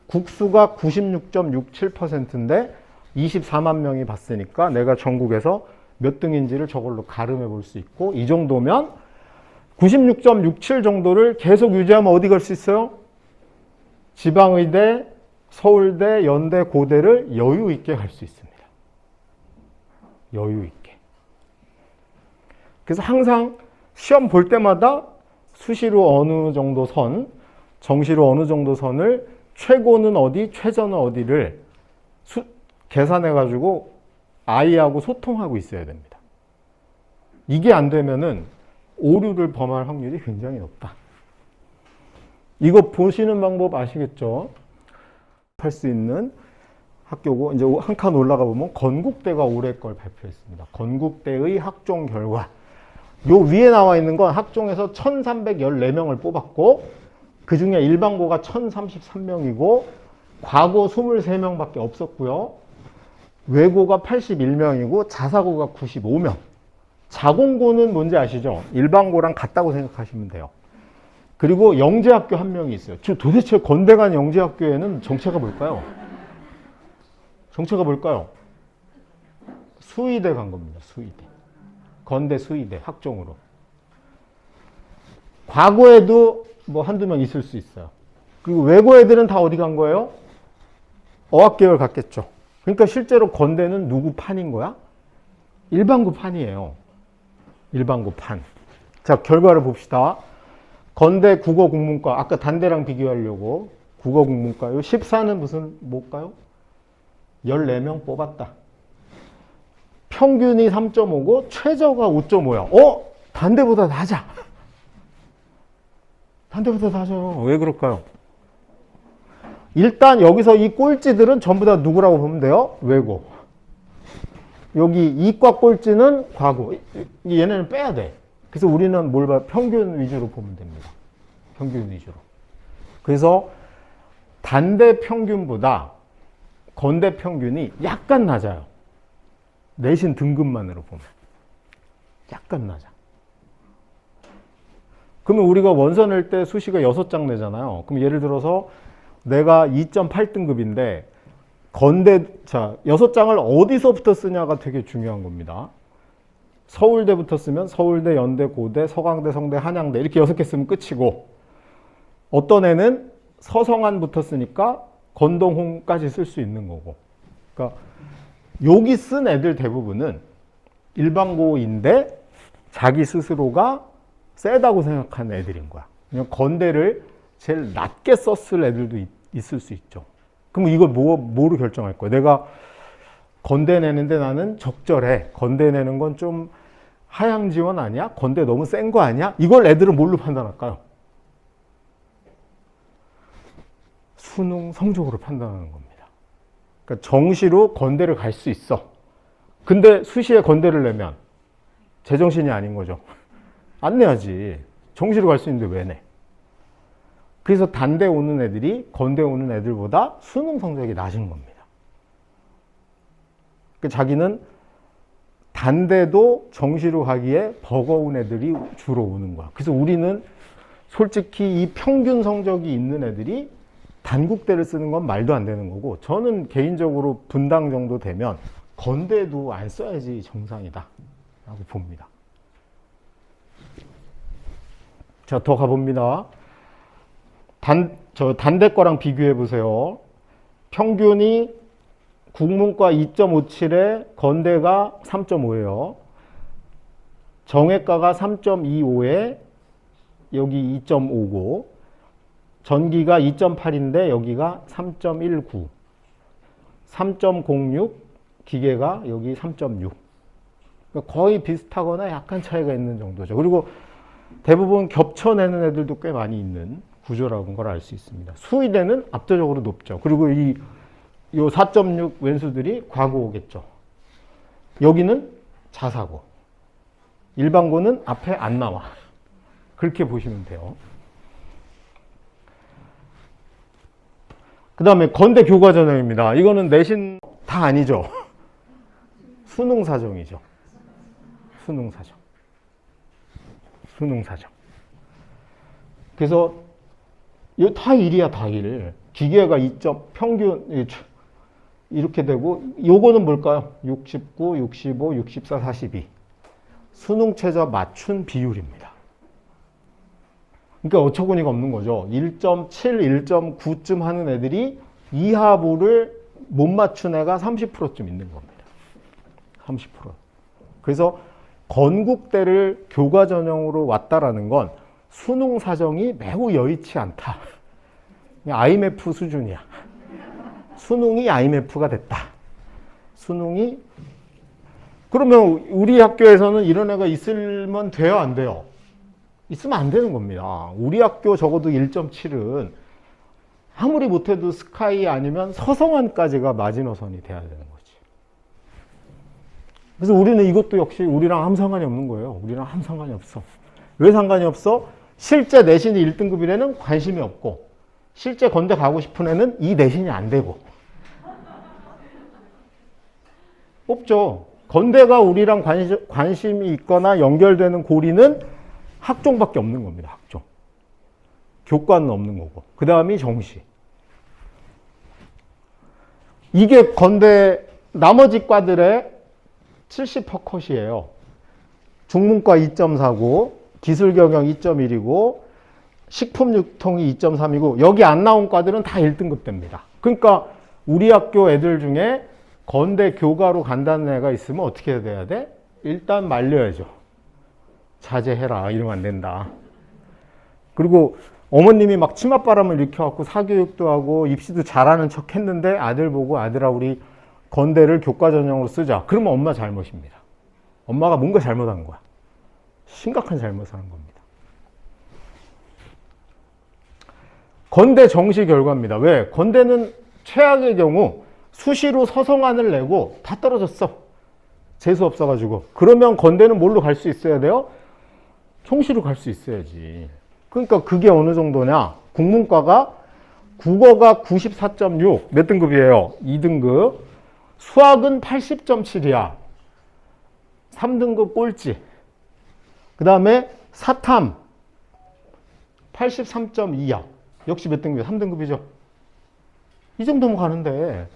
국수가 96.67%인데 24만 명이 봤으니까 내가 전국에서 몇 등인지를 저걸로 가름해 볼 수 있고, 이 정도면 96.67 정도를 계속 유지하면 어디 갈 수 있어요? 지방의대, 서울대, 연대, 고대를 여유 있게 갈 수 있습니다. 여유 있게. 그래서 항상 시험 볼 때마다 수시로 어느 정도 선, 정시로 어느 정도 선을 최고는 어디, 최저는 어디를 계산해가지고 아이하고 소통하고 있어야 됩니다. 이게 안 되면은 오류를 범할 확률이 굉장히 높다. 이거 보시는 방법 아시겠죠? 할 수 있는 학교고, 이제 한 칸 올라가 보면 건국대가 올해 걸 발표했습니다. 건국대의 학종 결과. 요 위에 나와 있는 건 학종에서 1314명을 뽑았고, 그 중에 일반고가 1033명이고, 과고 23명밖에 없었고요. 외고가 81명이고, 자사고가 95명. 자공고는 뭔지 아시죠? 일반고랑 같다고 생각하시면 돼요. 그리고 영재학교 한 명이 있어요. 도대체 건대 간 영재학교에는 정체가 뭘까요? 정체가 뭘까요? 수의대 간 겁니다. 수의대. 건대 수의대 학종으로. 과거에도 뭐 한두 명 있을 수 있어요. 그리고 외고 애들은 다 어디 간 거예요? 어학계열 갔겠죠. 그러니까 실제로 건대는 누구 판인 거야? 일반고 판이에요. 일반고 판. 자, 결과를 봅시다. 건대 국어국문과, 아까 단대랑 비교하려고 국어국문과, 요 14는 무슨 뭘까요? 14명 뽑았다. 평균이 3.5고 최저가 5.5야. 단대보다 낮아. 단대보다 낮아요. 왜 그럴까요? 일단 여기서 이 꼴찌들은 전부 다 누구라고 보면 돼요? 외고. 여기 이과 꼴찌는 과고. 얘네는 빼야 돼. 그래서 우리는 뭘 봐? 평균 위주로 보면 됩니다. 평균 위주로. 그래서 단대 평균보다 건대 평균이 약간 낮아요. 내신 등급만으로 보면. 약간 낮아. 그러면 우리가 원서 낼 때 수시가 6장 내잖아요. 그럼 예를 들어서 내가 2.8등급인데 건대, 자, 6장을 어디서부터 쓰냐가 되게 중요한 겁니다. 서울대부터 쓰면 서울대, 연대, 고대, 서강대, 성대, 한양대 이렇게 6개 쓰면 끝이고, 어떤 애는 서성한부터 쓰니까 건동홍까지 쓸 수 있는 거고. 그러니까 여기 쓴 애들 대부분은 일반고인데 자기 스스로가 세다고 생각하는 애들인 거야. 그냥 건대를 제일 낮게 썼을 애들도 있을 수 있죠. 그럼 이걸 뭐로 결정할 거야? 내가 건대 내는데 나는 적절해. 건대 내는 건 좀 하향 지원 아니야? 건대 너무 센 거 아니야? 이걸 애들은 뭘로 판단할까요? 수능 성적으로 판단하는 겁니다. 그러니까 정시로 건대를 갈 수 있어. 근데 수시에 건대를 내면 제정신이 아닌 거죠. 안 내야지. 정시로 갈 수 있는데 왜 내? 그래서 단대 오는 애들이 건대 오는 애들보다 수능 성적이 낮은 겁니다. 그러니까 자기는 단대도 정시로 가기에 버거운 애들이 주로 오는 거야. 그래서 우리는 솔직히 이 평균 성적이 있는 애들이 단국대를 쓰는 건 말도 안 되는 거고, 저는 개인적으로 분당 정도 되면 건대도 안 써야지 정상이다 라고 봅니다. 자, 더 가봅니다. 단대 거랑 비교해 보세요. 평균이 국문과 2.57에 건대가 3.5예요. 정외과가 3.25에 여기 2.5고, 전기가 2.8인데 여기가 3.19, 3.06, 기계가 여기 3.6. 그러니까 거의 비슷하거나 약간 차이가 있는 정도죠. 그리고 대부분 겹쳐내는 애들도 꽤 많이 있는 구조라는 걸 알 수 있습니다. 수의대는 압도적으로 높죠. 그리고 요 4.6 왼수들이 과고겠죠. 여기는 자사고. 일반고는 앞에 안 나와. 그렇게 보시면 돼요. 그 다음에 건대 교과전형입니다. 이거는 내신 다 아니죠. 수능 사정이죠. 수능 사정. 수능 사정. 그래서 이거 다 1이야, 다 1. 기계가 2점 평균 이렇게 되고 요거는 뭘까요? 69, 65, 64, 42. 수능 최저 맞춘 비율입니다. 그러니까 어처구니가 없는 거죠. 1.7, 1.9쯤 하는 애들이 이하부를 못 맞춘 애가 30%쯤 있는 겁니다. 30%. 그래서 건국대를 교과 전형으로 왔다라는 건 수능 사정이 매우 여의치 않다. IMF 수준이야. 수능이 IMF가 됐다. 수능이 그러면 우리 학교에서는 이런 애가 있으면 돼요, 안 돼요? 있으면 안 되는 겁니다. 우리 학교 적어도 1.7은 아무리 못해도 스카이 아니면 서성한까지가 마지노선이 돼야 되는 거지. 그래서 우리는 이것도 역시 우리랑 아무 상관이 없는 거예요. 우리랑 아무 상관이 없어. 왜 상관이 없어? 실제 내신이 1등급이라는 관심이 없고 실제 건대 가고 싶은 애는 이 내신이 안 되고 없죠. 건대가 우리랑 관심이 있거나 연결되는 고리는 학종밖에 없는 겁니다. 학종. 교과는 없는 거고. 그 다음이 정시. 이게 건대 나머지 과들의 70%컷이에요. 중문과 2.4고 기술경영 2.1이고 식품유통이 2.3이고 여기 안 나온 과들은 다 1등급 됩니다. 그러니까 우리 학교 애들 중에 건대 교과로 간다는 애가 있으면 어떻게 돼야 돼? 일단 말려야죠. 자제해라. 이러면 안 된다. 그리고 어머님이 막 치맛바람을 일으켜갖고 사교육도 하고 입시도 잘하는 척 했는데 아들 보고 아들아 우리 건대를 교과 전형으로 쓰자. 그러면 엄마 잘못입니다. 엄마가 뭔가 잘못한 거야. 심각한 잘못을 한 겁니다. 건대 정시 결과입니다. 왜? 건대는 최악의 경우 수시로 서성안을 내고 다 떨어졌어. 재수 없어가지고. 그러면 건대는 뭘로 갈 수 있어야 돼요? 총시로 갈 수 있어야지. 그러니까 그게 어느 정도냐? 국문과가 국어가 94.6 몇 등급이에요? 2등급. 수학은 80.7이야. 3등급 꼴찌. 그 다음에 사탐 83.2야. 역시 몇 등급이야? 3등급이죠. 이 정도면 가는데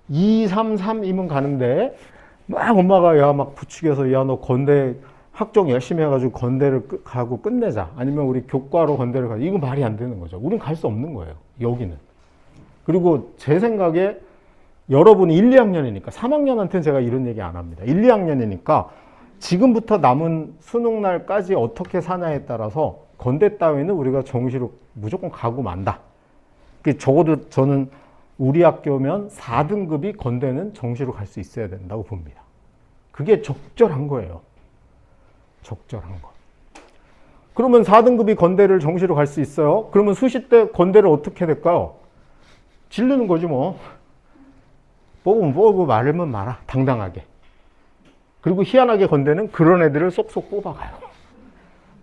2, 3, 3이면 가는데 막 엄마가 야 막 부추겨서 야 너 건대 학종 열심히 해가지고 건대를 가고 끝내자. 아니면 우리 교과로 건대를 가자. 이건 말이 안 되는 거죠. 우린 갈 수 없는 거예요. 여기는. 그리고 제 생각에 여러분이 1, 2학년이니까 3학년한테는 제가 이런 얘기 안 합니다. 1, 2학년이니까 지금부터 남은 수능날까지 어떻게 사냐에 따라서 건대 따위는 우리가 정시로 무조건 가고 만다. 적어도 저는 우리 학교면 4등급이 건대는 정시로 갈 수 있어야 된다고 봅니다. 그게 적절한 거예요. 적절한 거. 그러면 4등급이 건대를 정시로 갈 수 있어요. 그러면 수시 때 건대를 어떻게 될까요? 질르는 거지 뭐. 뽑으면 뽑고 말으면 말아. 당당하게. 그리고 희한하게 건대는 그런 애들을 쏙쏙 뽑아가요.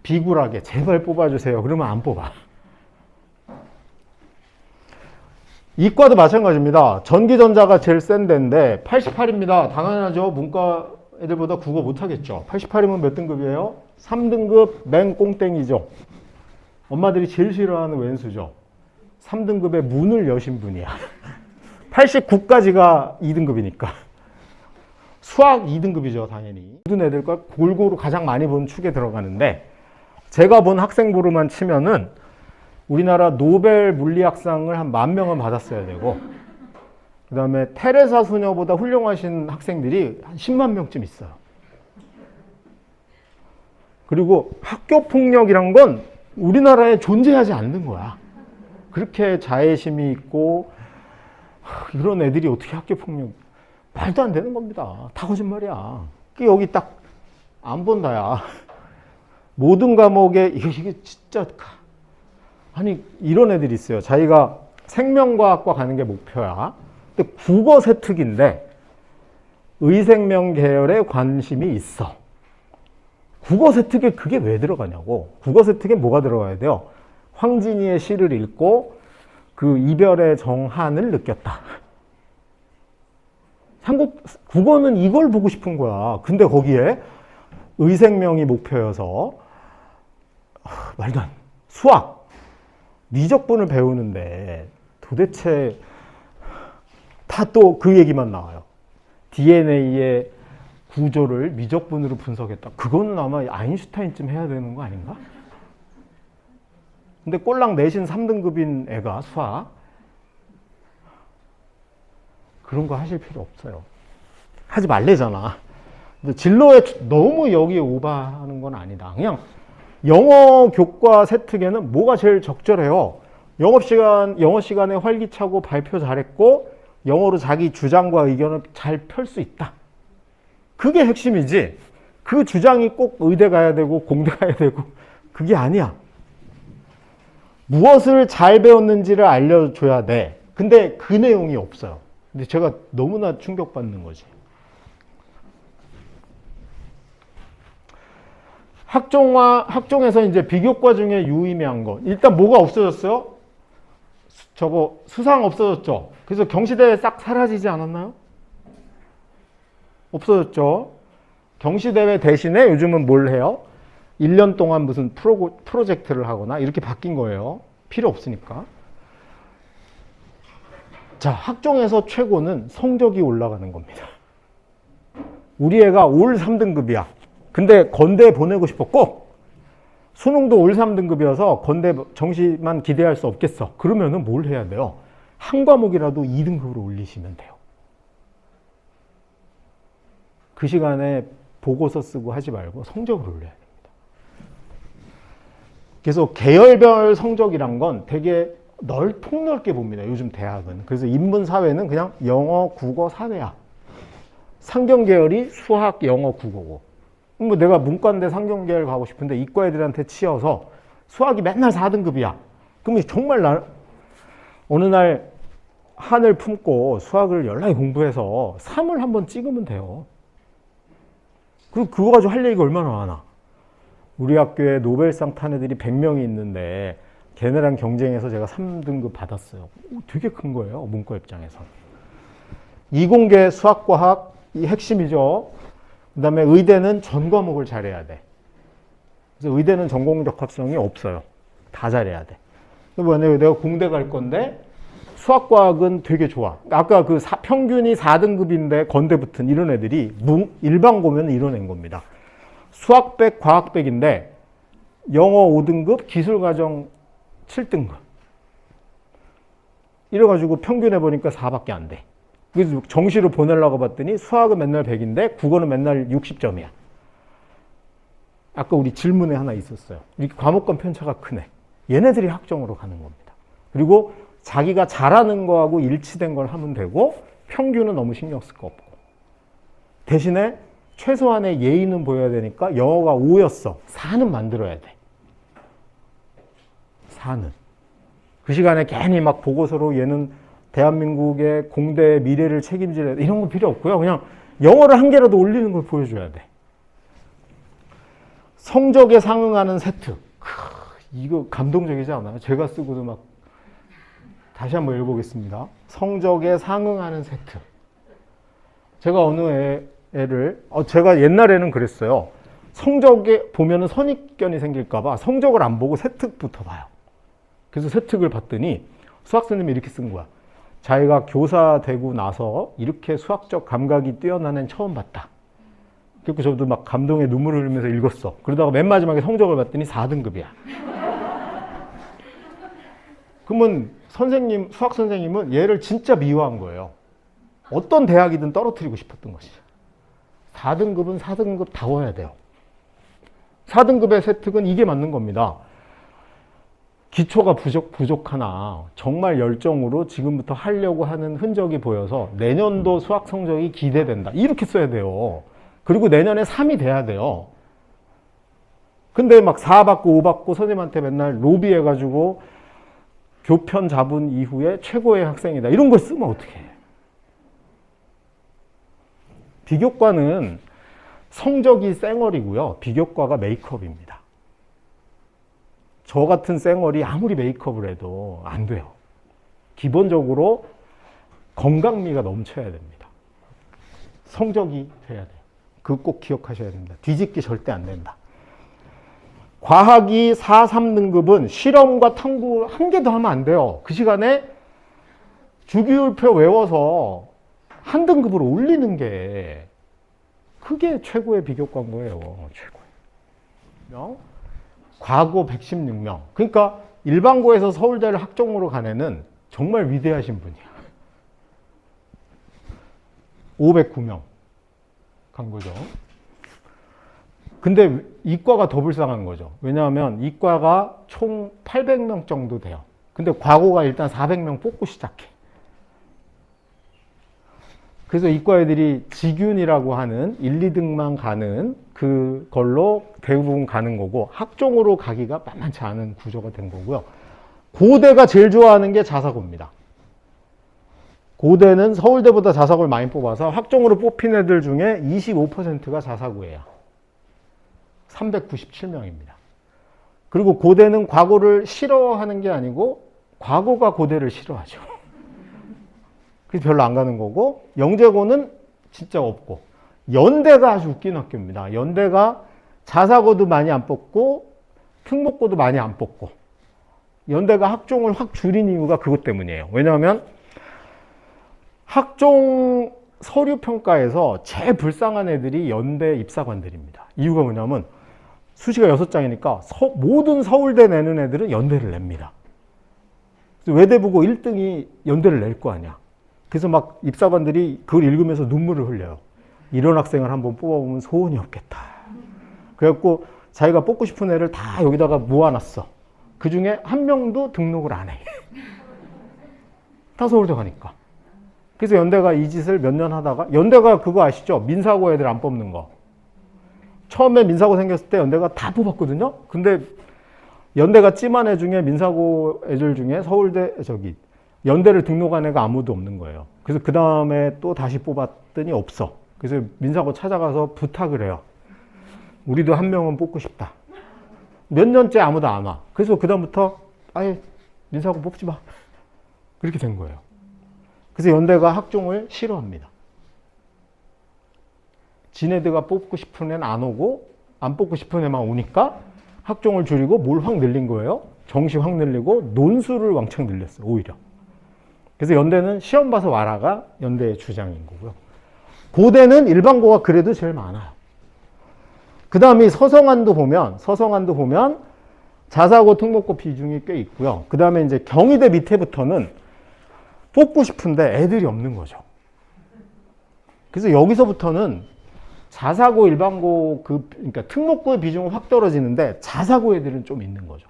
비굴하게 제발 뽑아주세요. 그러면 안 뽑아. 이과도 마찬가지입니다. 전기전자가 제일 센 데인데 88입니다. 당연하죠. 문과 애들보다 국어 못하겠죠. 88이면 몇 등급이에요? 3등급 맨 꽁땡이죠. 엄마들이 제일 싫어하는 왼수죠. 3등급에 문을 여신 분이야. 89까지가 2등급이니까. 수학 2등급이죠, 당연히. 모든 애들과 골고루 가장 많이 본 축에 들어가는데 제가 본 학생부로만 치면은 우리나라 노벨 물리학상을 한 10,000명은 받았어야 되고 그 다음에 테레사 소녀보다 훌륭하신 학생들이 한 10만 명쯤 있어요. 그리고 학교폭력이란 건 우리나라에 존재하지 않는 거야. 그렇게 자애심이 있고 이런 애들이 어떻게 학교폭력 말도 안 되는 겁니다. 다 거짓말이야. 여기 딱 안 본다야. 모든 과목에 이게 진짜 아니 이런 애들이 있어요. 자기가 생명과학과 가는 게 목표야. 근데 국어 세특인데 의생명 계열에 관심이 있어. 국어 세특에 그게 왜 들어가냐고. 국어 세특에 뭐가 들어가야 돼요? 황진이의 시를 읽고 그 이별의 정한을 느꼈다. 국어는 이걸 보고 싶은 거야. 근데 거기에 의생명이 목표여서 말도 안 돼. 수학 미적분을 배우는데 도대체 다 또 그 얘기만 나와요. DNA의 구조를 미적분으로 분석했다. 그거는 아마 아인슈타인쯤 해야 되는 거 아닌가? 근데 꼴랑 내신 3등급인 애가 수학 그런 거 하실 필요 없어요. 하지 말래잖아. 근데 진로에 너무 여기에 오버하는 건 아니다. 그냥 영어 교과 세특에는 뭐가 제일 적절해요? 영어 시간에 활기차고 발표 잘했고 영어로 자기 주장과 의견을 잘 펼 수 있다. 그게 핵심이지. 그 주장이 꼭 의대 가야 되고 공대 가야 되고 그게 아니야. 무엇을 잘 배웠는지를 알려줘야 돼. 근데 그 내용이 없어요. 근데 제가 너무나 충격받는 거지. 학종에서 이제 비교과 중에 유의미한 거. 일단 뭐가 없어졌어요? 저거 수상 없어졌죠. 그래서 경시대회 싹 사라지지 않았나요? 없어졌죠. 경시대회 대신에 요즘은 뭘 해요? 1년 동안 무슨 프로젝트를 하거나 이렇게 바뀐 거예요. 필요 없으니까. 자, 학종에서 최고는 성적이 올라가는 겁니다. 우리 애가 올 3등급이야. 근데 건대에 보내고 싶어. 꼭! 수능도 올 3등급이어서 건대 정시만 기대할 수 없겠어. 그러면은 뭘 해야 돼요? 한 과목이라도 2등급으로 올리시면 돼요. 그 시간에 보고서 쓰고 하지 말고 성적을 올려야 됩니다. 그래서 계열별 성적이란 건 되게 폭넓게 봅니다. 요즘 대학은. 그래서 인문 사회는 그냥 영어, 국어, 사회야. 상경 계열이 수학, 영어, 국어고. 뭐 내가 문과인데 상경 계열 가고 싶은데 이과 애들한테 치여서 수학이 맨날 4등급이야. 그러면 정말 어느 날 한을 품고 수학을 열심히 공부해서 3을 한번 찍으면 돼요. 그리고 그거 가지고 할 얘기가 얼마나 많아. 우리 학교에 노벨상 탄 애들이 100명이 있는데 걔네랑 경쟁해서 제가 3등급 받았어요. 되게 큰 거예요. 문과 입장에서. 이공계 수학과학 이 핵심이죠. 그 다음에 의대는 전 과목을 잘해야 돼. 그래서 의대는 전공 적합성이 없어요. 다 잘해야 돼. 만약에 내가 공대 갈 건데 수학과학은 되게 좋아. 아까 그 평균이 4등급인데 건대 붙은 이런 애들이 일반고면 이런 애인 겁니다. 수학 100, 과학 100인데 영어 5등급, 기술과정 7등급. 이래가지고 평균해 보니까 4밖에 안 돼. 그래서 정시로 보내려고 봤더니 수학은 맨날 100인데 국어는 맨날 60점이야. 아까 우리 질문에 하나 있었어요. 이렇게 과목간 편차가 크네. 얘네들이 학종으로 가는 겁니다. 그리고 자기가 잘하는 거하고 일치된 걸 하면 되고 평균은 너무 신경 쓸 거 없고. 대신에 최소한의 예의는 보여야 되니까 영어가 5였어. 4는 만들어야 돼. 4는. 그 시간에 괜히 막 보고서로 얘는 대한민국의 공대의 미래를 책임질 이런 거 필요 없고요. 그냥 영어를 한 개라도 올리는 걸 보여줘야 돼. 성적에 상응하는 세트. 이거 감동적이지 않아요? 제가 쓰고도 막 다시 한번 읽어보겠습니다. 성적에 상응하는 세트. 제가 어느 애를 제가 옛날에는 그랬어요. 성적에 보면은 선입견이 생길까봐 성적을 안 보고 세특부터 봐요. 그래서 세특을 봤더니 수학 선생님이 이렇게 쓴 거야. 자기가 교사 되고 나서 이렇게 수학적 감각이 뛰어난 애는 처음 봤다. 그리고 저도 막 감동에 눈물을 흘리면서 읽었어. 그러다가 맨 마지막에 성적을 봤더니 4등급이야. 그러면 수학 선생님은 얘를 진짜 미워한 거예요. 어떤 대학이든 떨어뜨리고 싶었던 것이죠. 4등급은 4등급 다워야 돼요. 4등급의 세특은 이게 맞는 겁니다. 기초가 부족하나 정말 열정으로 지금부터 하려고 하는 흔적이 보여서 내년도 수학 성적이 기대된다. 이렇게 써야 돼요. 그리고 내년에 3이 돼야 돼요. 근데 막 4 받고 5 받고 선생님한테 맨날 로비해가지고 교편 잡은 이후에 최고의 학생이다. 이런 걸 쓰면 어떡해. 비교과는 성적이 쌩얼이고요. 비교과가 메이크업입니다. 저 같은 쌩얼이 아무리 메이크업을 해도 안 돼요. 기본적으로 건강미가 넘쳐야 됩니다. 성적이 돼야 돼요. 그거 꼭 기억하셔야 됩니다. 뒤집기 절대 안 된다. 과학이 4, 3등급은 실험과 탐구 한 개도 하면 안 돼요. 그 시간에 주기율표 외워서 한 등급으로 올리는 게 그게 최고의 비교 광고예요. 최고. 과거 116명. 그러니까 일반고에서 서울대를 학종으로 간 애는 정말 위대하신 분이야. 509명 간 거죠. 근데 이과가 더 불쌍한 거죠. 왜냐하면 이과가 총 800명 정도 돼요. 근데 과거가 일단 400명 뽑고 시작해. 그래서 이과 애들이 직윤이라고 하는 1, 2등만 가는 그걸로 대부분 가는 거고 학종으로 가기가 만만치 않은 구조가 된 거고요. 고대가 제일 좋아하는 게 자사고입니다. 고대는 서울대보다 자사고를 많이 뽑아서 학종으로 뽑힌 애들 중에 25%가 자사고예요. 397명입니다. 그리고 고대는 과거를 싫어하는 게 아니고 과거가 고대를 싫어하죠. 그래서 별로 안 가는 거고 영재고는 진짜 없고 연대가 아주 웃긴 학교입니다. 연대가 자사고도 많이 안 뽑고 특목고도 많이 안 뽑고 연대가 학종을 확 줄인 이유가 그것 때문이에요. 왜냐하면 학종 서류 평가에서 제일 불쌍한 애들이 연대 입사관들입니다. 이유가 뭐냐면 수시가 6장이니까 모든 서울대 내는 애들은 연대를 냅니다. 외대 보고 1등이 연대를 낼 거 아니야. 그래서 막 입사관들이 그걸 읽으면서 눈물을 흘려요. 이런 학생을 한번 뽑아보면 소원이 없겠다. 그래갖고 자기가 뽑고 싶은 애를 다 여기다가 모아놨어. 그 중에 한 명도 등록을 안 해. 다 서울대 가니까. 그래서 연대가 이 짓을 몇 년 하다가 연대가 그거 아시죠? 민사고 애들 안 뽑는 거. 처음에 민사고 생겼을 때 연대가 다 뽑았거든요. 근데 연대가 찜한 애 중에 민사고 애들 중에 서울대 연대를 등록한 애가 아무도 없는 거예요. 그래서 그 다음에 또 다시 뽑았더니 없어. 그래서 민사고 찾아가서 부탁을 해요. 우리도 한 명은 뽑고 싶다. 몇 년째 아무도 안 와. 그래서 그 다음부터 아예 민사고 뽑지 마. 그렇게 된 거예요. 그래서 연대가 학종을 싫어합니다. 지네들가 뽑고 싶은 애는 안 오고 안 뽑고 싶은 애만 오니까 학종을 줄이고 뭘 확 늘린 거예요. 정시 확 늘리고 논술을 왕창 늘렸어요. 오히려. 그래서 연대는 시험 봐서 와라가 연대의 주장인 거고요. 고대는 일반고가 그래도 제일 많아요. 그 다음에 서성안도 보면 자사고 특목고 비중이 꽤 있고요. 그 다음에 이제 경희대 밑에부터는 뽑고 싶은데 애들이 없는 거죠. 그래서 여기서부터는 자사고 일반고 그러니까 특목고의 비중은 확 떨어지는데 자사고 애들은 좀 있는 거죠.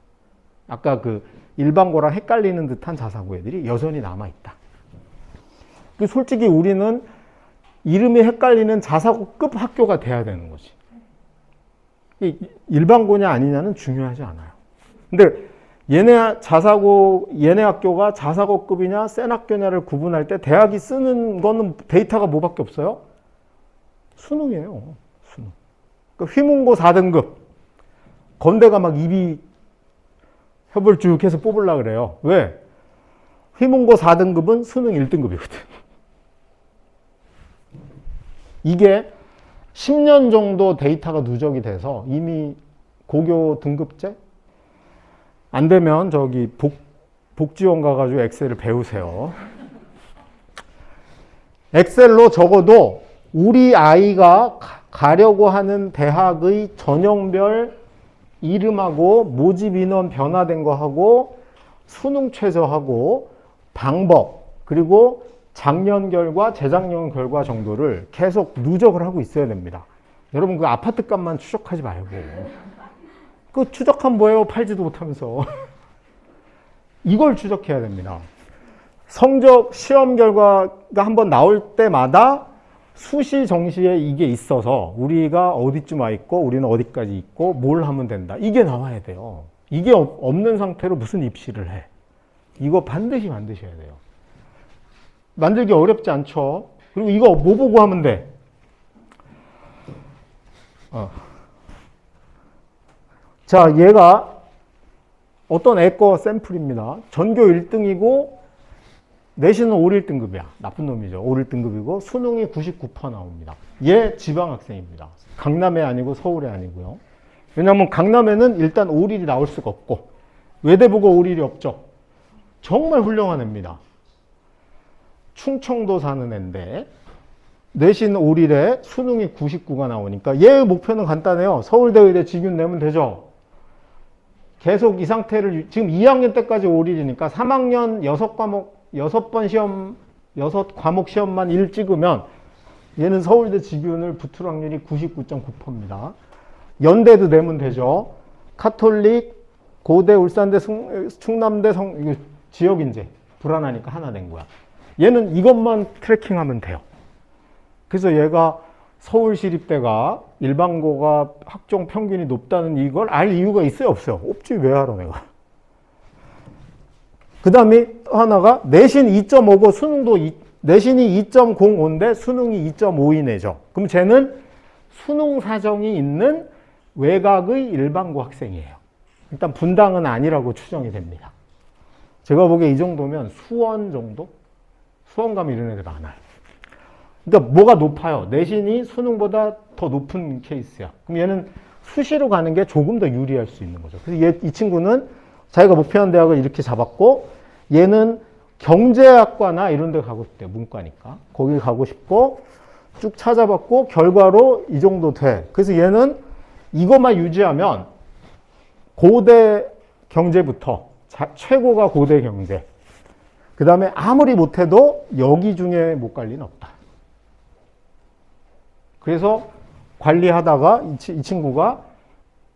아까 그 일반고랑 헷갈리는 듯한 자사고 애들이 여전히 남아있다. 솔직히 우리는 이름이 헷갈리는 자사고급 학교가 돼야 되는 거지. 일반고냐 아니냐는 중요하지 않아요. 근데 얘네 학교가 자사고급이냐 센 학교냐를 구분할 때 대학이 쓰는 거는 데이터가 뭐밖에 없어요? 수능이에요. 수능. 그러니까 휘문고 4등급. 건대가 막 입이 협을 쭉 해서 뽑으려고 그래요. 왜? 휘문고 4등급은 수능 1등급이거든. 이게 10년 정도 데이터가 누적이 돼서 이미 고교 등급제? 안 되면 복지원 가가지고 엑셀을 배우세요. 엑셀로 적어도 우리 아이가 가려고 하는 대학의 전형별 이름하고 모집 인원 변화된 거하고 수능 최저하고 방법 그리고 작년 결과 재작년 결과 정도를 계속 누적을 하고 있어야 됩니다. 여러분 그 아파트 값만 추적하지 말고 그 추적하면 뭐예요? 팔지도 못하면서 이걸 추적해야 됩니다. 성적 시험 결과가 한번 나올 때마다 수시 정시에 이게 있어서 우리가 어디쯤 와 있고 우리는 어디까지 있고 뭘 하면 된다. 이게 나와야 돼요. 이게 없는 상태로 무슨 입시를 해. 이거 반드시 만드셔야 돼요. 만들기 어렵지 않죠. 그리고 이거 뭐 보고 하면 돼? 자, 얘가 어떤 애거 샘플입니다. 전교 1등이고 내신은 5, 1등급이야. 나쁜 놈이죠. 5, 1등급이고 수능이 99% 나옵니다. 얘 지방학생입니다. 강남에 아니고 서울에 아니고요. 왜냐하면 강남에는 일단 오릴이 나올 수가 없고 외대부고 오릴이 없죠. 정말 훌륭한 애입니다. 충청도 사는 애인데 내신 오릴에 수능이 99가 나오니까 얘의 목표는 간단해요. 서울대 의대 직윤 내면 되죠. 계속 이 상태를 지금 2학년 때까지 오릴이니까 3학년 6과목 6번 시험 6과목 시험만 1 찍으면 얘는 서울대 직윤을 붙을 확률이 99.9%입니다. 연대도 내면 되죠. 카톨릭, 고대, 울산대, 충남대, 이거 지역인재 불안하니까 하나 낸 거야. 얘는 이것만 트래킹하면 돼요. 그래서 얘가 서울시립대가 일반고가 학종 평균이 높다는 이걸 알 이유가 있어요, 없어요? 없지. 왜 알아 내가. 그 다음에 하나가 내신 2.5고 수능도 내신이 2.05인데 수능이 2.5이네죠. 그럼 쟤는 수능 사정이 있는 외곽의 일반고 학생이에요. 일단 분당은 아니라고 추정이 됩니다. 제가 보기에 이 정도면 수원 정도? 수원 가면 이런 애들 많아요. 그러니까 뭐가 높아요? 내신이 수능보다 더 높은 케이스야. 그럼 얘는 수시로 가는 게 조금 더 유리할 수 있는 거죠. 그래서 이 친구는 자기가 목표한 대학을 이렇게 잡았고 얘는 경제학과나 이런 데 가고 싶대요. 문과니까. 거기 가고 싶고 쭉 찾아봤고 결과로 이 정도 돼. 그래서 얘는 이것만 유지하면 고대 경제부터 최고가 고대 경제. 그 다음에 아무리 못해도 여기 중에 못 갈 리는 없다. 그래서 관리하다가 이 친구가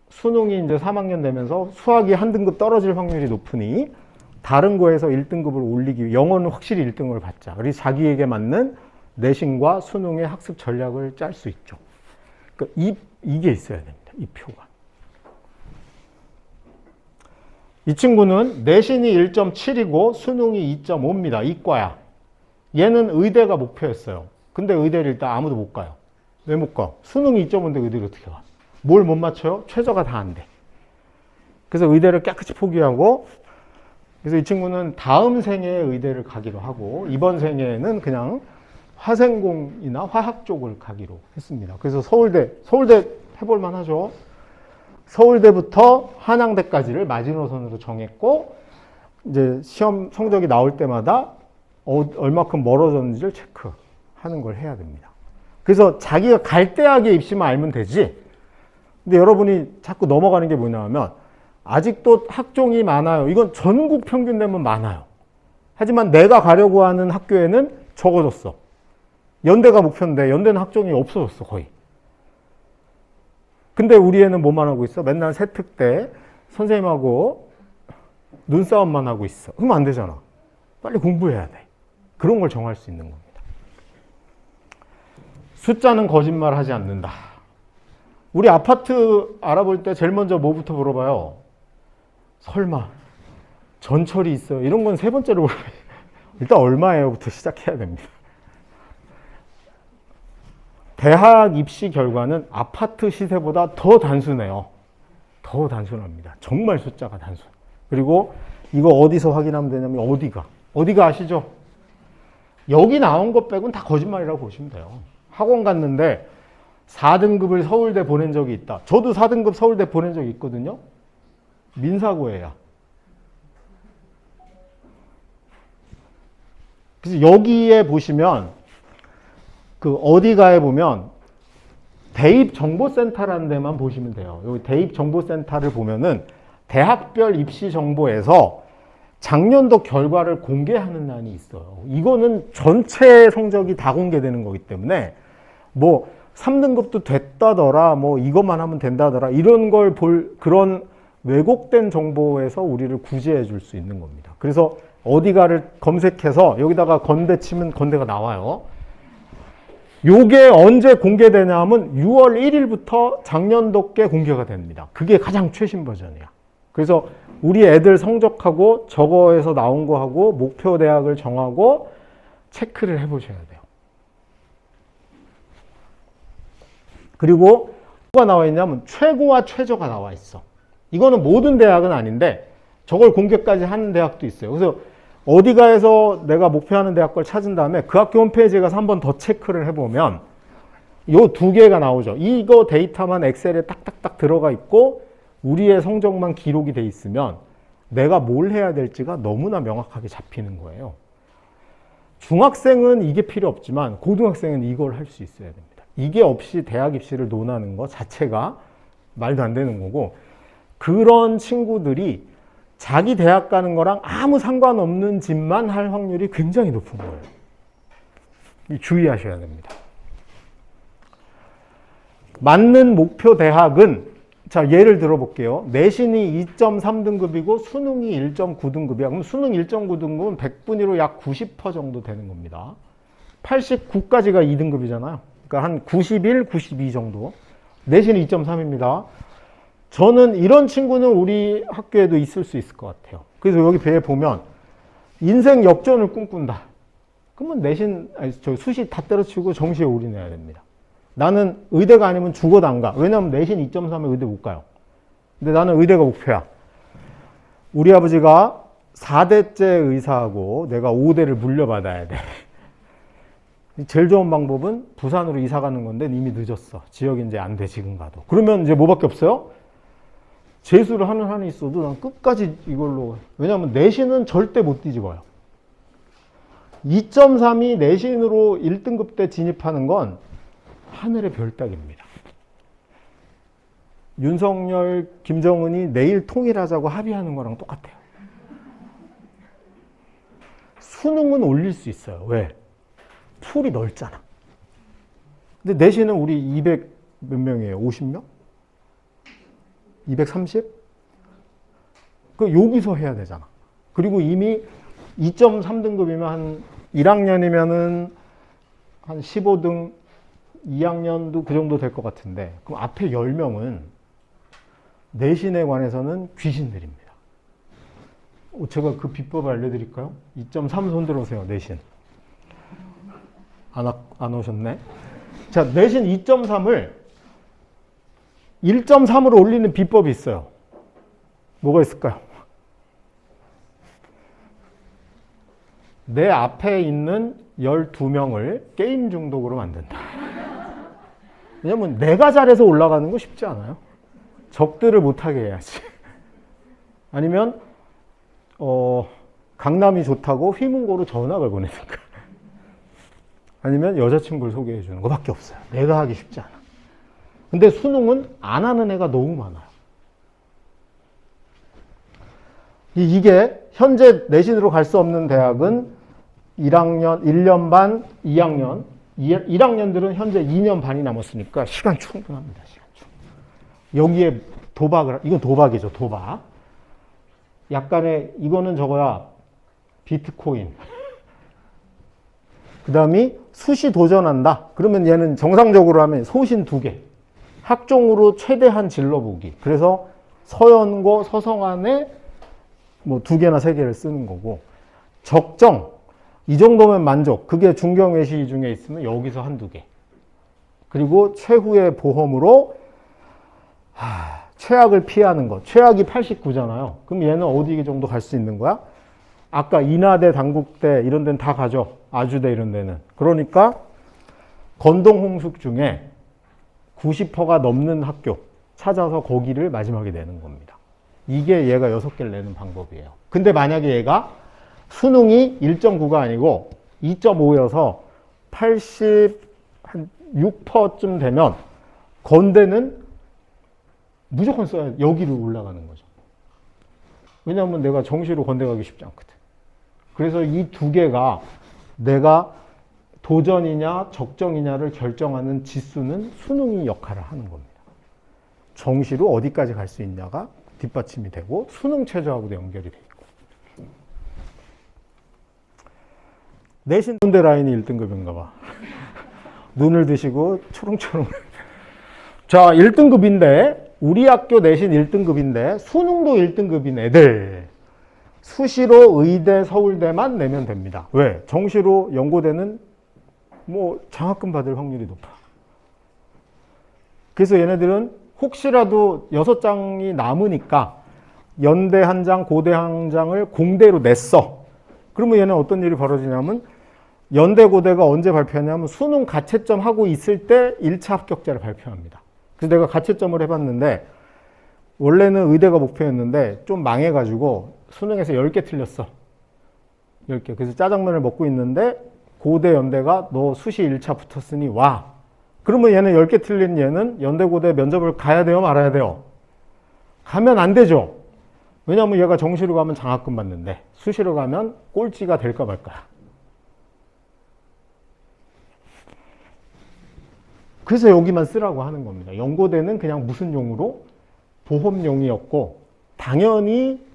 수능이 이제 3학년 되면서 수학이 한 등급 떨어질 확률이 높으니 다른 거에서 1등급을 올리기 위해 영어는 확실히 1등급을 받자. 그래서 자기에게 맞는 내신과 수능의 학습 전략을 짤 수 있죠. 그러니까 이게 있어야 됩니다. 이 표가. 이 친구는 내신이 1.7이고 수능이 2.5입니다. 이과야. 얘는 의대가 목표였어요. 근데 의대를 일단 아무도 못 가요. 왜 못 가? 수능이 2.5인데 의대를 어떻게 가? 뭘 못 맞춰요? 최저가 다 안 돼. 그래서 의대를 깨끗이 포기하고 그래서 이 친구는 다음 생에 의대를 가기로 하고 이번 생에는 그냥 화생공이나 화학 쪽을 가기로 했습니다. 그래서 서울대 해볼만 하죠. 서울대부터 한양대까지를 마지노선으로 정했고 이제 시험 성적이 나올 때마다 얼마큼 멀어졌는지를 체크하는 걸 해야 됩니다. 그래서 자기가 갈 대학에 입시만 알면 되지. 근데 여러분이 자꾸 넘어가는 게 뭐냐면 아직도 학종이 많아요. 이건 전국 평균 내면 많아요. 하지만 내가 가려고 하는 학교에는 적어졌어. 연대가 목표인데 연대는 학종이 없어졌어 거의. 근데 우리 애는 뭐만 하고 있어? 맨날 세특 때 선생님하고 눈싸움만 하고 있어. 그러면 안 되잖아. 빨리 공부해야 돼. 그런 걸 정할 수 있는 겁니다. 숫자는 거짓말 하지 않는다. 우리 아파트 알아볼 때 제일 먼저 뭐부터 물어봐요? 설마 전철이 있어요? 이런 건 세 번째로 물어봐요. 일단 얼마예요?부터 시작해야 됩니다. 대학 입시 결과는 아파트 시세보다 더 단순해요. 더 단순합니다. 정말 숫자가 단순. 그리고 이거 어디서 확인하면 되냐면 어디가 아시죠? 여기 나온 것 빼고는 다 거짓말이라고 보시면 돼요. 학원 갔는데 4등급을 서울대 보낸 적이 있다. 저도 4등급 서울대 보낸 적이 있거든요. 민사고예요. 그래서 여기에 보시면 그 어디가에 보면 대입정보센터라는 데만 보시면 돼요. 여기 대입정보센터를 보면은 대학별 입시 정보에서 작년도 결과를 공개하는欄이 있어요. 이거는 전체 성적이 다 공개되는 거기 때문에 뭐 3등급도 됐다더라, 뭐 이것만 하면 된다더라, 이런 걸 볼 그런 왜곡된 정보에서 우리를 구제해 줄 수 있는 겁니다. 그래서 어디가를 검색해서 여기다가 건대 치면 건대가 나와요. 요게 언제 공개되냐 하면 6월 1일부터 작년도께 공개가 됩니다. 그게 가장 최신 버전이야. 그래서 우리 애들 성적하고 저거에서 나온 거하고 목표 대학을 정하고 체크를 해보셔야 돼요. 그리고 뭐가 나와 있냐면 최고와 최저가 나와 있어. 이거는 모든 대학은 아닌데 저걸 공개까지 하는 대학도 있어요. 그래서 어디가에서 내가 목표하는 대학 걸 찾은 다음에 그 학교 홈페이지에 가서 한 번 더 체크를 해보면 요 두 개가 나오죠. 이거 데이터만 엑셀에 딱딱딱 들어가 있고 우리의 성적만 기록이 돼 있으면 내가 뭘 해야 될지가 너무나 명확하게 잡히는 거예요. 중학생은 이게 필요 없지만 고등학생은 이걸 할 수 있어야 됩니다. 이게 없이 대학 입시를 논하는 것 자체가 말도 안 되는 거고, 그런 친구들이 자기 대학 가는 거랑 아무 상관없는 짓만 할 확률이 굉장히 높은 거예요. 주의하셔야 됩니다. 맞는 목표 대학은, 자, 예를 들어볼게요. 내신이 2.3등급이고 수능이 1.9등급이야. 그럼 수능 1.9등급은 100분위로 약 90% 정도 되는 겁니다. 89까지가 2등급이잖아요. 그러니까 한 91, 92 정도. 내신이 2.3입니다. 저는 이런 친구는 우리 학교에도 있을 수 있을 것 같아요. 그래서 여기 배에 보면 인생 역전을 꿈꾼다. 그러면 내신, 수시 다 때려치우고 정시에 올인해야 됩니다. 나는 의대가 아니면 죽어도 안 가. 왜냐하면 내신 2.3에 의대 못 가요. 근데 나는 의대가 목표야. 우리 아버지가 4대째 의사하고 내가 5대를 물려받아야 돼. 제일 좋은 방법은 부산으로 이사 가는 건데 이미 늦었어. 지역이 이제 안 돼, 지금 가도. 그러면 이제 뭐밖에 없어요? 재수를 하는 한이 있어도 난 끝까지 이걸로. 왜냐하면 내신은 절대 못 뒤집어요. 2.3이 내신으로 1등급 때 진입하는 건 하늘의 별 따기입니다. 윤석열, 김정은이 내일 통일하자고 합의하는 거랑 똑같아요. 수능은 올릴 수 있어요. 왜? 풀이 넓잖아. 근데 내신은 우리 200 몇 명이에요? 50명? 230? 그 여기서 해야 되잖아. 그리고 이미 2.3등급이면 한 1학년이면은 한 15등, 2학년도 그 정도 될 것 같은데, 그럼 앞에 10명은 내신에 관해서는 귀신들입니다. 제가 그 비법 알려드릴까요? 2.3 손 들어오세요, 내신. 안 오셨네? 자, 내신 2.3을 1.3으로 올리는 비법이 있어요. 뭐가 있을까요? 내 앞에 있는 12명을 게임 중독으로 만든다. 왜냐면 내가 잘해서 올라가는 거 쉽지 않아요. 적들을 못하게 해야지. 아니면 강남이 좋다고 휘문고로 전학을 보내든가. 아니면 여자친구를 소개해 주는 것밖에 없어요. 내가 하기 쉽지 않아. 근데 수능은 안 하는 애가 너무 많아요. 이게 현재 내신으로 갈 수 없는 대학은 1학년, 1년 반, 2학년. 1학년들은 현재 2년 반이 남았으니까 시간 충분합니다. 시간 충분. 여기에 이건 도박이죠. 도박. 약간의, 이거는 저거야. 비트코인. 그 다음이 수시 도전한다. 그러면 얘는 정상적으로 하면 소신 2개. 학종으로 최대한 질러보기. 그래서 서연고, 서성안에 뭐 2개나 3개를 쓰는 거고. 적정. 이 정도면 만족. 그게 중경외시 중에 있으면 여기서 한두 개. 그리고 최후의 보험으로 최악을 피하는 것. 최악이 89잖아요. 그럼 얘는 어디 정도 갈 수 있는 거야? 아까 인하대, 단국대 이런 데는 다 가죠. 아주대 이런 데는. 그러니까 건동홍숙 중에 90%가 넘는 학교 찾아서 거기를 마지막에 내는 겁니다. 이게 얘가 6개를 내는 방법이에요. 근데 만약에 얘가 수능이 1.9가 아니고 2.5여서 86%쯤 되면 건대는 무조건 써야 돼. 여기로 올라가는 거죠. 왜냐하면 내가 정시로 건대 가기 쉽지 않거든. 그래서 이 2개가 내가 도전이냐 적정이냐를 결정하는 지수는 수능이 역할을 하는 겁니다. 정시로 어디까지 갈 수 있냐가 뒷받침이 되고 수능 최저하고도 연결이 돼 있고. 내신 군대 라인이 1등급인가 봐. 눈을 드시고 초롱초롱. 자, 1등급인데 우리 학교 내신 1등급인데 수능도 1등급인 애들 수시로 의대, 서울대만 내면 됩니다. 왜? 정시로 연고대는 뭐 장학금 받을 확률이 높아. 그래서 얘네들은 혹시라도 6장이 남으니까 연대 한 장, 고대 한 장을 공대로 냈어. 그러면 얘는 어떤 일이 벌어지냐면 연대고대가 언제 발표하냐면 수능 가채점 하고 있을 때 1차 합격자를 발표합니다. 그래서 내가 가채점을 해봤는데 원래는 의대가 목표였는데 좀 망해가지고 수능에서 10개 틀렸어. 10개. 그래서 짜장면을 먹고 있는데 고대 연대가 너 수시 1차 붙었으니 와. 그러면 얘는 10개 틀린 얘는 연대고대 면접을 가야 돼요, 말아야 돼요? 가면 안 되죠. 왜냐하면 얘가 정시로 가면 장학금 받는데 수시로 가면 꼴찌가 될까 말까. 그래서 여기만 쓰라고 하는 겁니다. 연고대는 그냥 무슨 용으로? 보험용이었고 당연히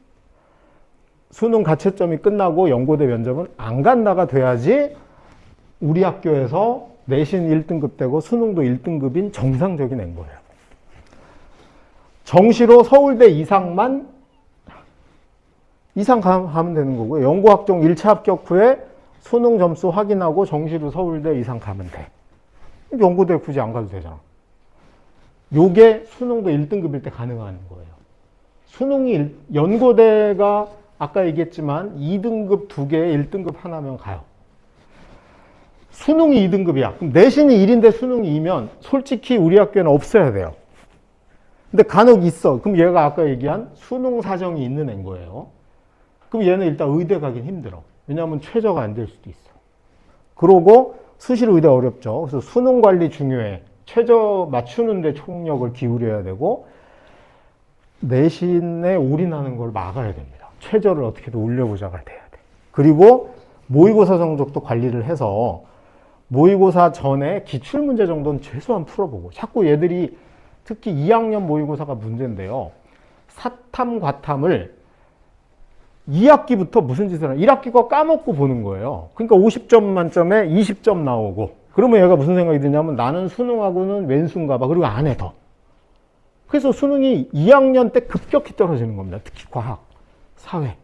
수능 가채점이 끝나고 연고대 면접은 안 간다가 돼야지 우리 학교에서 내신 1등급 되고 수능도 1등급인 정상적인 앵거예요. 정시로 서울대 이상 가면 되는 거고요. 연고학종 1차 합격 후에 수능 점수 확인하고 정시로 서울대 이상 가면 돼. 연고대 굳이 안 가도 되잖아. 요게 수능도 1등급일 때 가능한 거예요. 연고대가 아까 얘기했지만 2등급 2개에 1등급 하나면 가요. 수능이 2등급이야. 그럼 내신이 1인데 수능이 2면 솔직히 우리 학교에는 없어야 돼요. 근데 간혹 있어. 그럼 얘가 아까 얘기한 수능 사정이 있는 앤 거예요. 그럼 얘는 일단 의대 가긴 힘들어. 왜냐하면 최저가 안 될 수도 있어. 그러고 수시로 의대 어렵죠. 그래서 수능 관리 중요해. 최저 맞추는데 총력을 기울여야 되고 내신에 올인하는 걸 막아야 됩니다. 최저를 어떻게든 올려보자가 돼야 돼. 그리고 모의고사 성적도 관리를 해서 모의고사 전에 기출문제 정도는 최소한 풀어보고 자꾸 얘들이 특히 2학년 모의고사가 문제인데요. 사탐, 과탐을 2학기부터 무슨 짓을 하냐. 1학기 거 까먹고 보는 거예요. 그러니까 50점 만점에 20점 나오고 그러면 얘가 무슨 생각이 드냐면 나는 수능하고는 왼수인가 봐. 그리고 안 해 더. 그래서 수능이 2학년 때 급격히 떨어지는 겁니다. 특히 과학, 사회.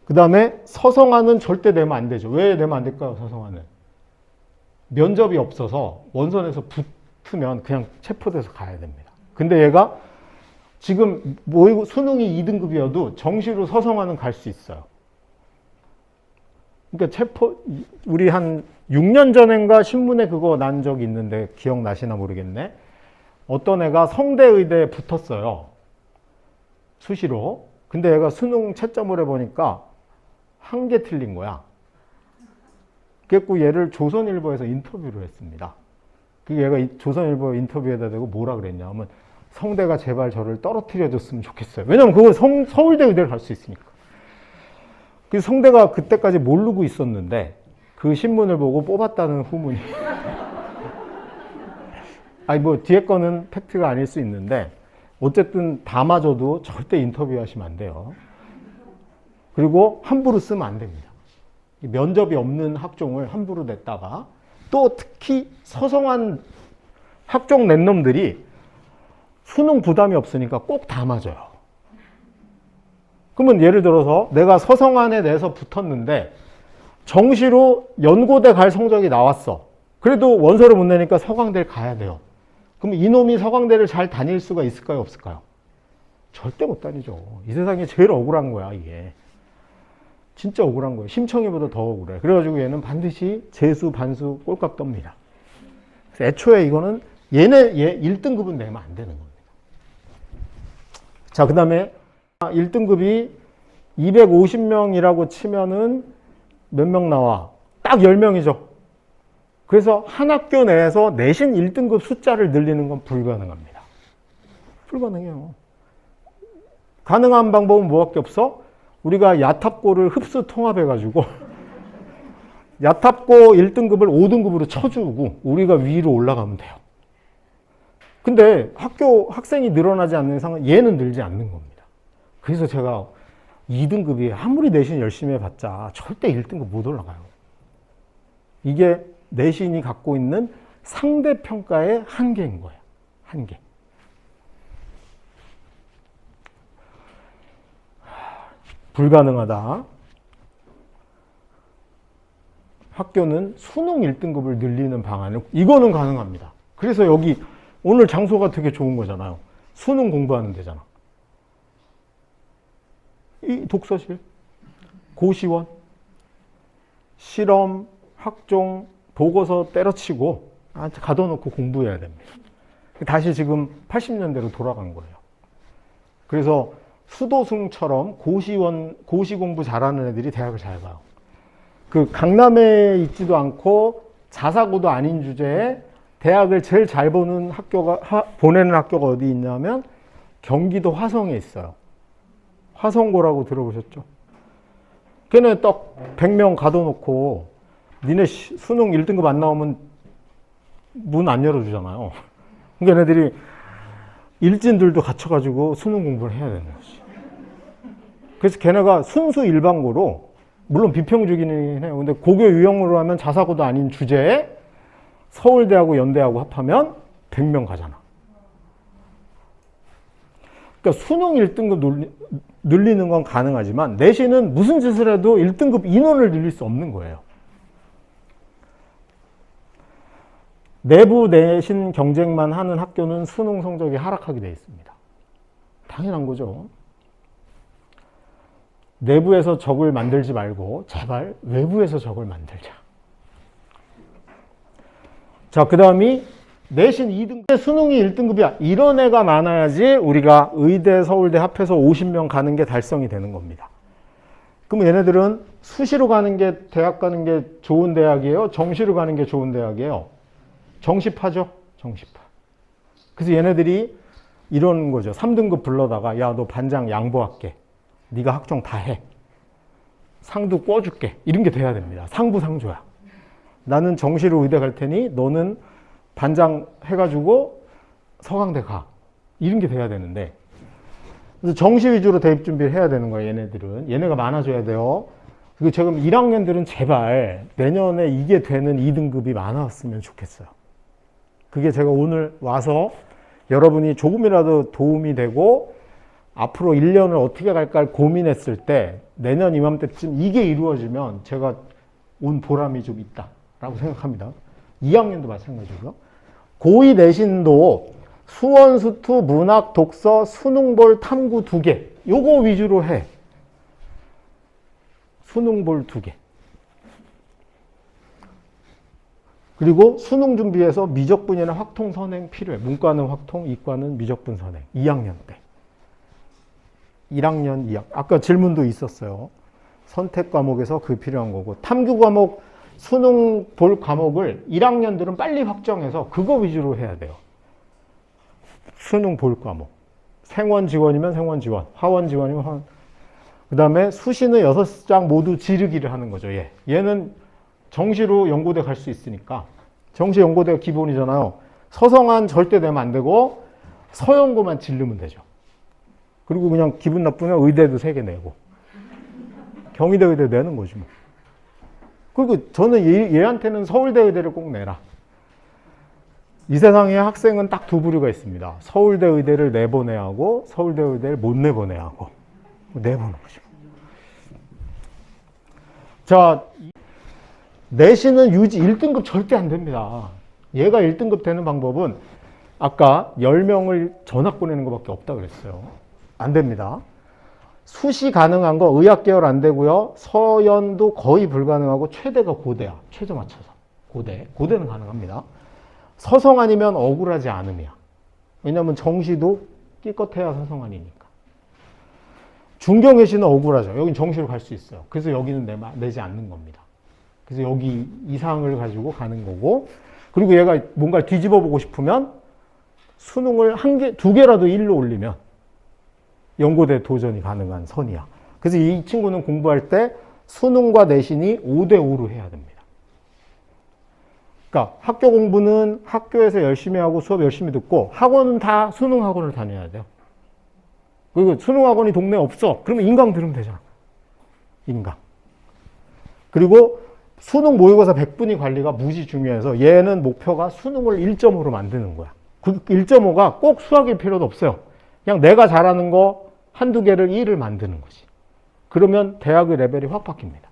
그 다음에 서성하는 절대 내면 안 되죠. 왜 내면 안 될까요? 서성하는. 면접이 없어서 원선에서 붙으면 그냥 체포돼서 가야 됩니다. 근데 얘가 지금 수능이 2등급이어도 정시로 서성하는 갈 수 있어요. 그러니까 우리 한 6년 전인가 신문에 그거 난 적이 있는데 기억나시나 모르겠네. 어떤 애가 성대의대에 붙었어요. 수시로. 근데 얘가 수능 채점을 해보니까 1개 틀린 거야. 그래서 얘를 조선일보에서 인터뷰를 했습니다. 그 얘가 조선일보 인터뷰에다 대고 뭐라 그랬냐면 성대가 제발 저를 떨어뜨려줬으면 좋겠어요. 왜냐면 그거 서울대 의대를 갈 수 있으니까. 그래서 성대가 그때까지 모르고 있었는데 그 신문을 보고 뽑았다는 후문이. 아니 뭐 뒤에 거는 팩트가 아닐 수 있는데 어쨌든 다마저도 절대 인터뷰하시면 안 돼요. 그리고 함부로 쓰면 안 됩니다. 면접이 없는 학종을 함부로 냈다가 또 특히 서성한 학종 낸 놈들이 수능 부담이 없으니까 꼭 다 맞아요. 그러면 예를 들어서 내가 서성안에 내서 붙었는데 정시로 연고대 갈 성적이 나왔어. 그래도 원서를 못 내니까 서강대를 가야 돼요. 그럼 이놈이 서강대를 잘 다닐 수가 있을까요? 없을까요? 절대 못 다니죠. 이 세상에 제일 억울한 거야 이게. 진짜 억울한 거예요. 심청이보다 더 억울해. 그래가지고 얘는 반드시 재수, 반수 꼴값 떱니다. 그래서 애초에 이거는 얘 1등급은 내면 안 되는 겁니다. 자, 그 다음에 1등급이 250명이라고 치면은 몇 명 나와? 딱 10명이죠. 그래서 한 학교 내에서 내신 1등급 숫자를 늘리는 건 불가능합니다. 불가능해요. 가능한 방법은 뭐밖에 없어? 우리가 야탑고를 흡수 통합해가지고 야탑고 1등급을 5등급으로 쳐주고 우리가 위로 올라가면 돼요. 근데 학생이 늘어나지 않는 이상은 얘는 늘지 않는 겁니다. 그래서 제가 2등급이 아무리 내신 열심히 해봤자 절대 1등급 못 올라가요. 이게 내신이 갖고 있는 상대평가의 한계인 거예요. 한계. 불가능하다. 학교는 수능 1등급을 늘리는 방안을 이거는 가능합니다. 그래서 여기 오늘 장소가 되게 좋은 거잖아요. 수능 공부하는 데잖아. 이 독서실, 고시원, 실험, 학종, 보고서 때려치고 가둬놓고 공부해야 됩니다. 다시 지금 80년대로 돌아간 거예요. 그래서 수도승처럼 고시 공부 잘하는 애들이 대학을 잘 가요. 그 강남에 있지도 않고 자사고도 아닌 주제에 대학을 제일 잘 보내는 학교가 어디 있냐면 경기도 화성에 있어요. 화성고라고 들어보셨죠? 걔네 딱 100명 가둬놓고 니네 수능 1등급 안 나오면 문 안 열어주잖아요. 그러니까 걔네들이 일진들도 갇혀가지고 수능 공부를 해야 되는 거지. 그래서 걔네가 순수 일반고로, 물론 비평주기는 해요. 근데 고교 유형으로 하면 자사고도 아닌 주제에 서울대하고 연대하고 합하면 100명 가잖아. 그러니까 수능 1등급 늘리는 건 가능하지만 내신은 무슨 짓을 해도 1등급 인원을 늘릴 수 없는 거예요. 내부 내신 경쟁만 하는 학교는 수능 성적이 하락하게 되어 있습니다. 당연한 거죠. 내부에서 적을 만들지 말고 제발 외부에서 적을 만들자. 자, 그 다음이 내신 2등급, 수능이 1등급이야. 이런 애가 많아야지 우리가 의대, 서울대 합해서 50명 가는 게 달성이 되는 겁니다. 그럼 얘네들은 수시로 가는 게 대학 가는 게 좋은 대학이에요? 정시로 가는 게 좋은 대학이에요? 정시파죠? 정시파. 그래서 얘네들이 이런 거죠. 3등급 불러다가 야, 너 반장 양보할게. 네가 학종 다 해. 상도 꿔줄게. 이런 게 돼야 됩니다. 상부상조야. 나는 정시로 의대 갈 테니 너는 반장 해가지고 서강대 가. 이런 게 돼야 되는데, 그래서 정시 위주로 대입 준비를 해야 되는 거예요. 얘네들은. 얘네가 많아져야 돼요. 그리고 지금 1학년들은 제발 내년에 이게 되는 2등급이 많았으면 좋겠어요. 그게 제가 오늘 와서 여러분이 조금이라도 도움이 되고 앞으로 1년을 어떻게 갈까 고민했을 때 내년 이맘때쯤 이게 이루어지면 제가 온 보람이 좀 있다라고 생각합니다. 2학년도 마찬가지고요. 고2 내신도 수원, 수투, 문학, 독서, 수능볼, 탐구 2개. 요거 위주로 해. 수능볼 2개. 그리고 수능 준비해서 미적분이나 확통 선행 필요해. 문과는 확통, 이과는 미적분 선행. 2학년 때. 1학년, 2학년. 아까 질문도 있었어요. 선택 과목에서 그 필요한 거고. 탐구 과목, 수능 볼 과목을 1학년들은 빨리 확정해서 그거 위주로 해야 돼요. 수능 볼 과목. 생원 지원이면 생원 지원, 화원 지원이면 화원. 그 다음에 수시는 6장 모두 지르기를 하는 거죠. 얘는 정시로 연고대 갈 수 있으니까. 정시 연고대가 기본이잖아요. 서성한 절대 내면 안 되고 서연고만 지르면 되죠. 그리고 그냥 기분 나쁘면 의대도 3개 내고 경희대 의대 내는 거지 뭐. 그리고 저는 얘한테는 서울대 의대를 꼭 내라. 이 세상에 학생은 딱 2부류가 있습니다. 서울대 의대를 내보내야 하고 서울대 의대를 못 내보내야 하고. 내보는 거죠. 자, 내신은 유지 1등급 절대 안 됩니다. 얘가 1등급 되는 방법은 아까 10명을 전학 보내는 것밖에 없다 그랬어요. 안 됩니다. 수시 가능한 거 의학계열 안 되고요. 서연도 거의 불가능하고 최대가 고대야. 최저 맞춰서. 고대는 가능합니다. 서성 아니면 억울하지 않음이야. 왜냐하면 정시도 끼껏해야 서성 아니니까. 중경외시는 억울하죠. 여긴 정시로 갈 수 있어요. 그래서 여기는 내지 않는 겁니다. 그래서 여기 이상을 가지고 가는 거고, 그리고 얘가 뭔가를 뒤집어 보고 싶으면 수능을 2개라도 1로 올리면 연고대 도전이 가능한 선이야. 그래서 이 친구는 공부할 때 수능과 내신이 5대5로 해야 됩니다. 그러니까 학교 공부는 학교에서 열심히 하고 수업 열심히 듣고 학원은 다 수능 학원을 다녀야 돼요. 그리고 수능 학원이 동네에 없어. 그러면 인강 들으면 되잖아. 인강. 그리고 수능 모의고사 100분위 관리가 무지 중요해서 얘는 목표가 수능을 1.5로 만드는 거야. 그 1.5가 꼭 수학일 필요도 없어요. 그냥 내가 잘하는 거 한두 개를 1을 만드는 거지. 그러면 대학의 레벨이 확 바뀝니다.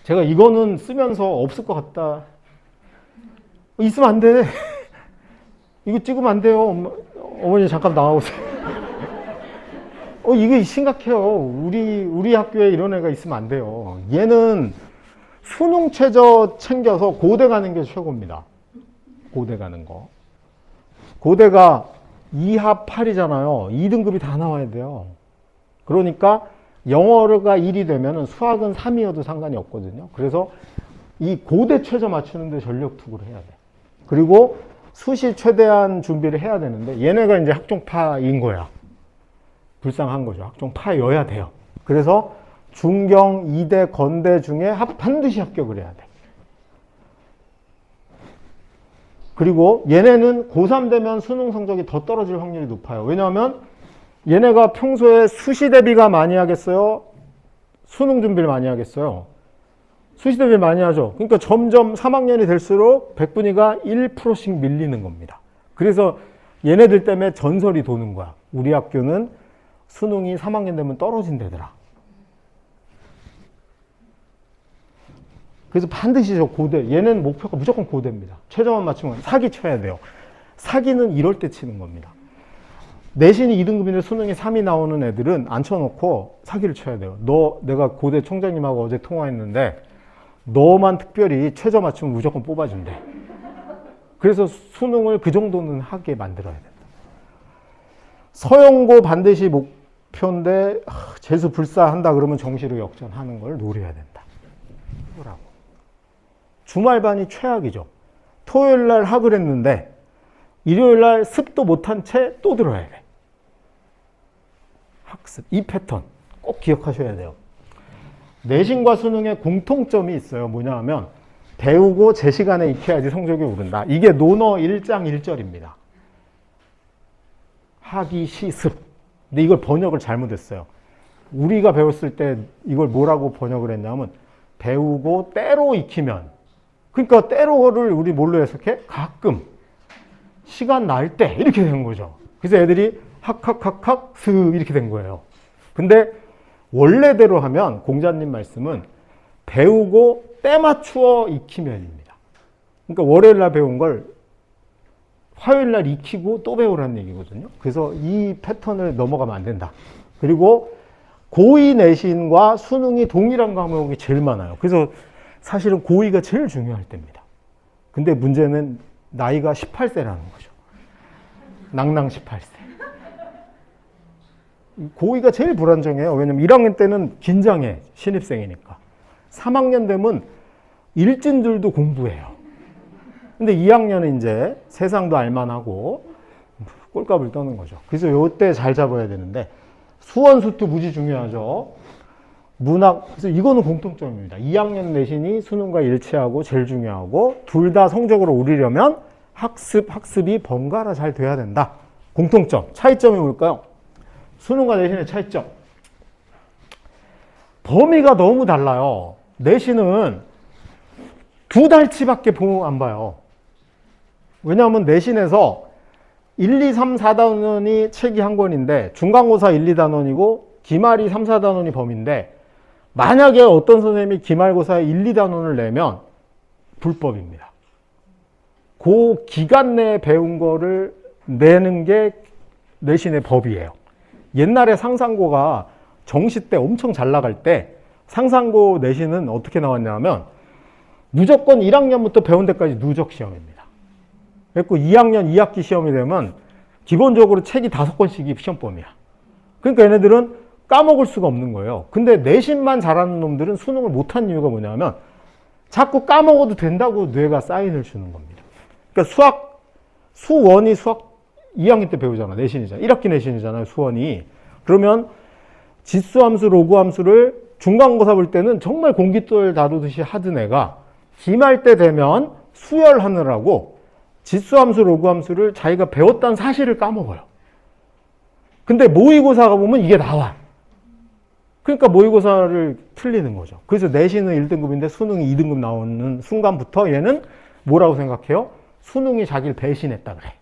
제가 이거는 쓰면서 없을 것 같다. 있으면 안 돼. 이거 찍으면 안 돼요. 어머니 잠깐 나와보세요. 이게 심각해요. 우리 학교에 이런 애가 있으면 안 돼요. 얘는 수능 최저 챙겨서 고대 가는 게 최고입니다. 고대 가는 거. 고대가 2합 8이잖아요. 2등급이 다 나와야 돼요. 그러니까 영어가 1이 되면 수학은 3이어도 상관이 없거든요. 그래서 이 고대 최저 맞추는데 전력 투구를 해야 돼. 그리고 수시 최대한 준비를 해야 되는데 얘네가 이제 학종파인 거야. 불쌍한 거죠. 학종파여야 돼요. 그래서 중경, 이대, 건대 중에 반드시 합격을 해야 돼. 그리고 얘네는 고3 되면 수능 성적이 더 떨어질 확률이 높아요. 왜냐하면 얘네가 평소에 수시 대비가 많이 하겠어요? 수능 준비를 많이 하겠어요? 수시 대비를 많이 하죠. 그러니까 점점 3학년이 될수록 백분위가 1%씩 밀리는 겁니다. 그래서 얘네들 때문에 전설이 도는 거야. 우리 학교는 수능이 3학년 되면 떨어진대더라. 그래서 반드시 저 고대, 얘는 목표가 무조건 고대입니다. 최저만 맞추면 사기 쳐야 돼요. 사기는 이럴 때 치는 겁니다. 내신이 2등급인데 수능이 3이 나오는 애들은 안 쳐놓고 사기를 쳐야 돼요. 내가 고대 총장님하고 어제 통화했는데 너만 특별히 최저 맞추면 무조건 뽑아준대. 그래서 수능을 그 정도는 하게 만들어야 된다. 서영고 반드시 목표인데 재수 불사한다 그러면 정시로 역전하는 걸 노려야 된다. 라고. 주말반이 최악이죠. 토요일날 학을 했는데 일요일날 습도 못한 채 또 들어야 돼. 학습, 이 패턴 꼭 기억하셔야 돼요. 내신과 수능에 공통점이 있어요. 뭐냐 하면 배우고 제 시간에 익혀야지 성적이 오른다. 이게 논어 1장 1절입니다. 하기, 시, 습. 근데 이걸 번역을 잘못했어요. 우리가 배웠을 때 이걸 뭐라고 번역을 했냐면 배우고 때로 익히면, 그러니까 때로를 우리 뭘로 해석해? 가끔, 시간 날 때 이렇게 된 거죠. 그래서 애들이 학학학학 스 이렇게 된 거예요. 근데 원래대로 하면 공자님 말씀은 배우고 때 맞추어 익히면입니다. 그러니까 월요일날 배운 걸 화요일날 익히고 또 배우라는 얘기거든요. 그래서 이 패턴을 넘어가면 안 된다. 그리고 고2 내신과 수능이 동일한 과목이 제일 많아요. 그래서 사실은 고2가 제일 중요할 때입니다. 근데 문제는 나이가 18세라는 거죠. 낭낭 18세. 고2가 제일 불안정해요. 왜냐면 1학년 때는 긴장해. 신입생이니까. 3학년 되면 일진들도 공부해요. 근데 2학년은 이제 세상도 알만하고 꼴값을 떠는 거죠. 그래서 요때 잘 잡아야 되는데 수원, 수투 무지 중요하죠. 문학, 그래서 이거는 공통점입니다. 2학년 내신이 수능과 일치하고 제일 중요하고 둘 다 성적으로 오르려면 학습이 번갈아 잘 돼야 된다. 공통점. 차이점이 뭘까요? 수능과 내신의 차이점. 범위가 너무 달라요. 내신은 2달치밖에 안 봐요. 왜냐하면 내신에서 1, 2, 3, 4단원이 책이 한 권인데 중간고사 1, 2단원이고 기말이 3, 4단원이 범위인데 만약에 어떤 선생님이 기말고사에 1, 2단원을 내면 불법입니다. 그 기간 내에 배운 거를 내는 게 내신의 법이에요. 옛날에 상상고가 정시 때 엄청 잘 나갈 때 상상고 내신은 어떻게 나왔냐면 무조건 1학년부터 배운 데까지 누적 시험입니다. 그래서 2학년 2학기 시험이 되면 기본적으로 책이 5권씩이 시험범위야. 그러니까 얘네들은 까먹을 수가 없는 거예요. 근데 내신만 잘하는 놈들은 수능을 못한 이유가 뭐냐면 자꾸 까먹어도 된다고 뇌가 사인을 주는 겁니다. 그러니까 수원이 수학 2학년 때 배우잖아. 내신이잖아. 1학기 내신이잖아요. 수원이. 그러면 지수함수, 로그함수를 중간고사 볼 때는 정말 공깃돌 다루듯이 하던 애가 기말 때 되면 수열하느라고 지수함수, 로그함수를 자기가 배웠다는 사실을 까먹어요. 근데 모의고사가 보면 이게 나와. 그러니까 모의고사를 틀리는 거죠. 그래서 내신은 1등급인데 수능이 2등급 나오는 순간부터 얘는 뭐라고 생각해요? 수능이 자기를 배신했다 그래.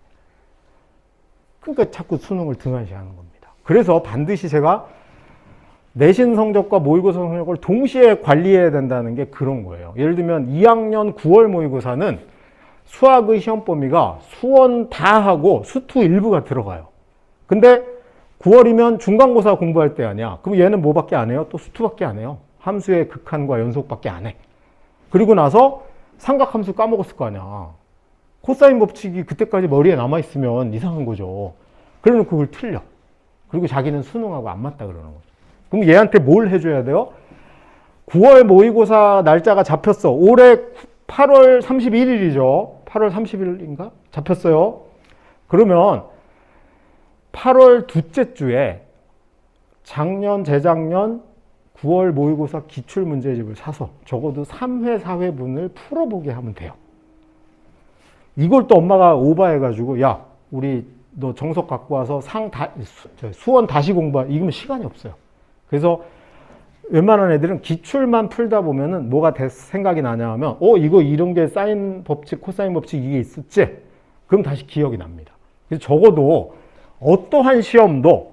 그러니까 자꾸 수능을 등한시하는 겁니다. 그래서 반드시 제가 내신 성적과 모의고사 성적을 동시에 관리해야 된다는 게 그런 거예요. 예를 들면 2학년 9월 모의고사는 수학의 시험 범위가 수원 다 하고 수투 일부가 들어가요. 근데 9월이면 중간고사 공부할 때 아니야. 그럼 얘는 뭐밖에 안 해요? 또 수투밖에 안 해요. 함수의 극한과 연속밖에 안 해. 그리고 나서 삼각함수 까먹었을 거 아니야. 코사인 법칙이 그때까지 머리에 남아있으면 이상한 거죠. 그러면 그걸 틀려. 그리고 자기는 수능하고 안 맞다 그러는 거죠. 그럼 얘한테 뭘 해줘야 돼요? 9월 모의고사 날짜가 잡혔어. 올해 8월 31일이죠. 8월 30일인가? 잡혔어요. 그러면 8월 둘째 주에 작년, 재작년 9월 모의고사 기출문제집을 사서 적어도 3회, 4회분을 풀어보게 하면 돼요. 이걸 또 엄마가 오버해가지고 야, 우리 너 정석 갖고 와서 수원 다시 공부하. 이거면 시간이 없어요. 그래서 웬만한 애들은 기출만 풀다 보면은 뭐가 생각이 나냐 하면 이거 이런 게 사인 법칙, 코사인 법칙 이게 있었지? 그럼 다시 기억이 납니다. 그래서 적어도 어떠한 시험도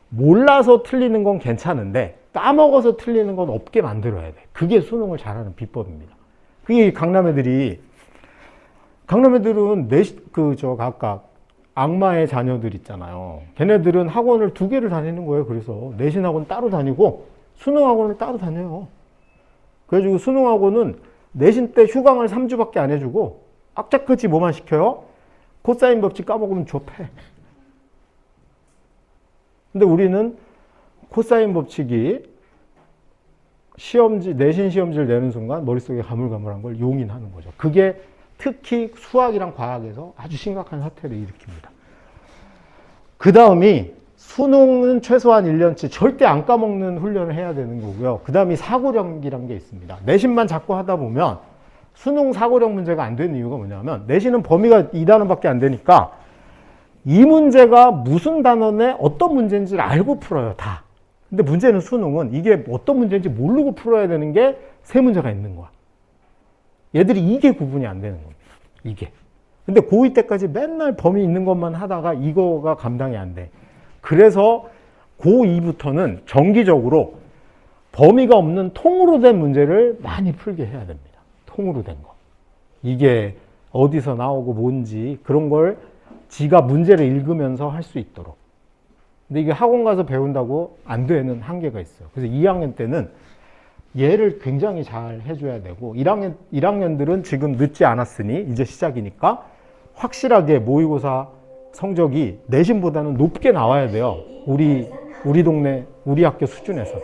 몰라서 틀리는 건 괜찮은데 까먹어서 틀리는 건 없게 만들어야 돼. 그게 수능을 잘하는 비법입니다. 그게 강남애들은 각각 악마의 자녀들 있잖아요. 걔네들은 학원을 2개를 다니는 거예요. 그래서 내신학원 따로 다니고 수능학원을 따로 다녀요. 그래가지고 수능학원은 내신 때 휴강을 3주밖에 안 해주고 악착같이 뭐만 시켜요? 코사인 법칙 까먹으면 좁해. 근데 우리는 코사인 법칙이 내신 시험지를 내는 순간 머릿속에 가물가물한 걸 용인하는 거죠. 그게 특히 수학이랑 과학에서 아주 심각한 사태를 일으킵니다. 그 다음이 수능은 최소한 1년치 절대 안 까먹는 훈련을 해야 되는 거고요. 그 다음이 사고력이라는 게 있습니다. 내신만 자꾸 하다 보면 수능 사고력 문제가 안 되는 이유가 뭐냐면 내신은 범위가 2단원밖에 안 되니까 이 문제가 무슨 단원에 어떤 문제인지를 알고 풀어요, 다. 근데 문제는 수능은 이게 어떤 문제인지 모르고 풀어야 되는 게 3문제가 있는 거야. 얘들이 이게 구분이 안 되는 겁니다. 이게. 근데 고2 때까지 맨날 범위 있는 것만 하다가 이거가 감당이 안 돼. 그래서 고2부터는 정기적으로 범위가 없는 통으로 된 문제를 많이 풀게 해야 됩니다. 통으로 된 거. 이게 어디서 나오고 뭔지 그런 걸 지가 문제를 읽으면서 할 수 있도록. 근데 이게 학원 가서 배운다고 안 되는 한계가 있어요. 그래서 2학년 때는 얘를 굉장히 잘 해줘야 되고 1학년들은 지금 늦지 않았으니 이제 시작이니까 확실하게 모의고사 성적이 내신보다는 높게 나와야 돼요. 우리 동네, 우리 학교 수준에서.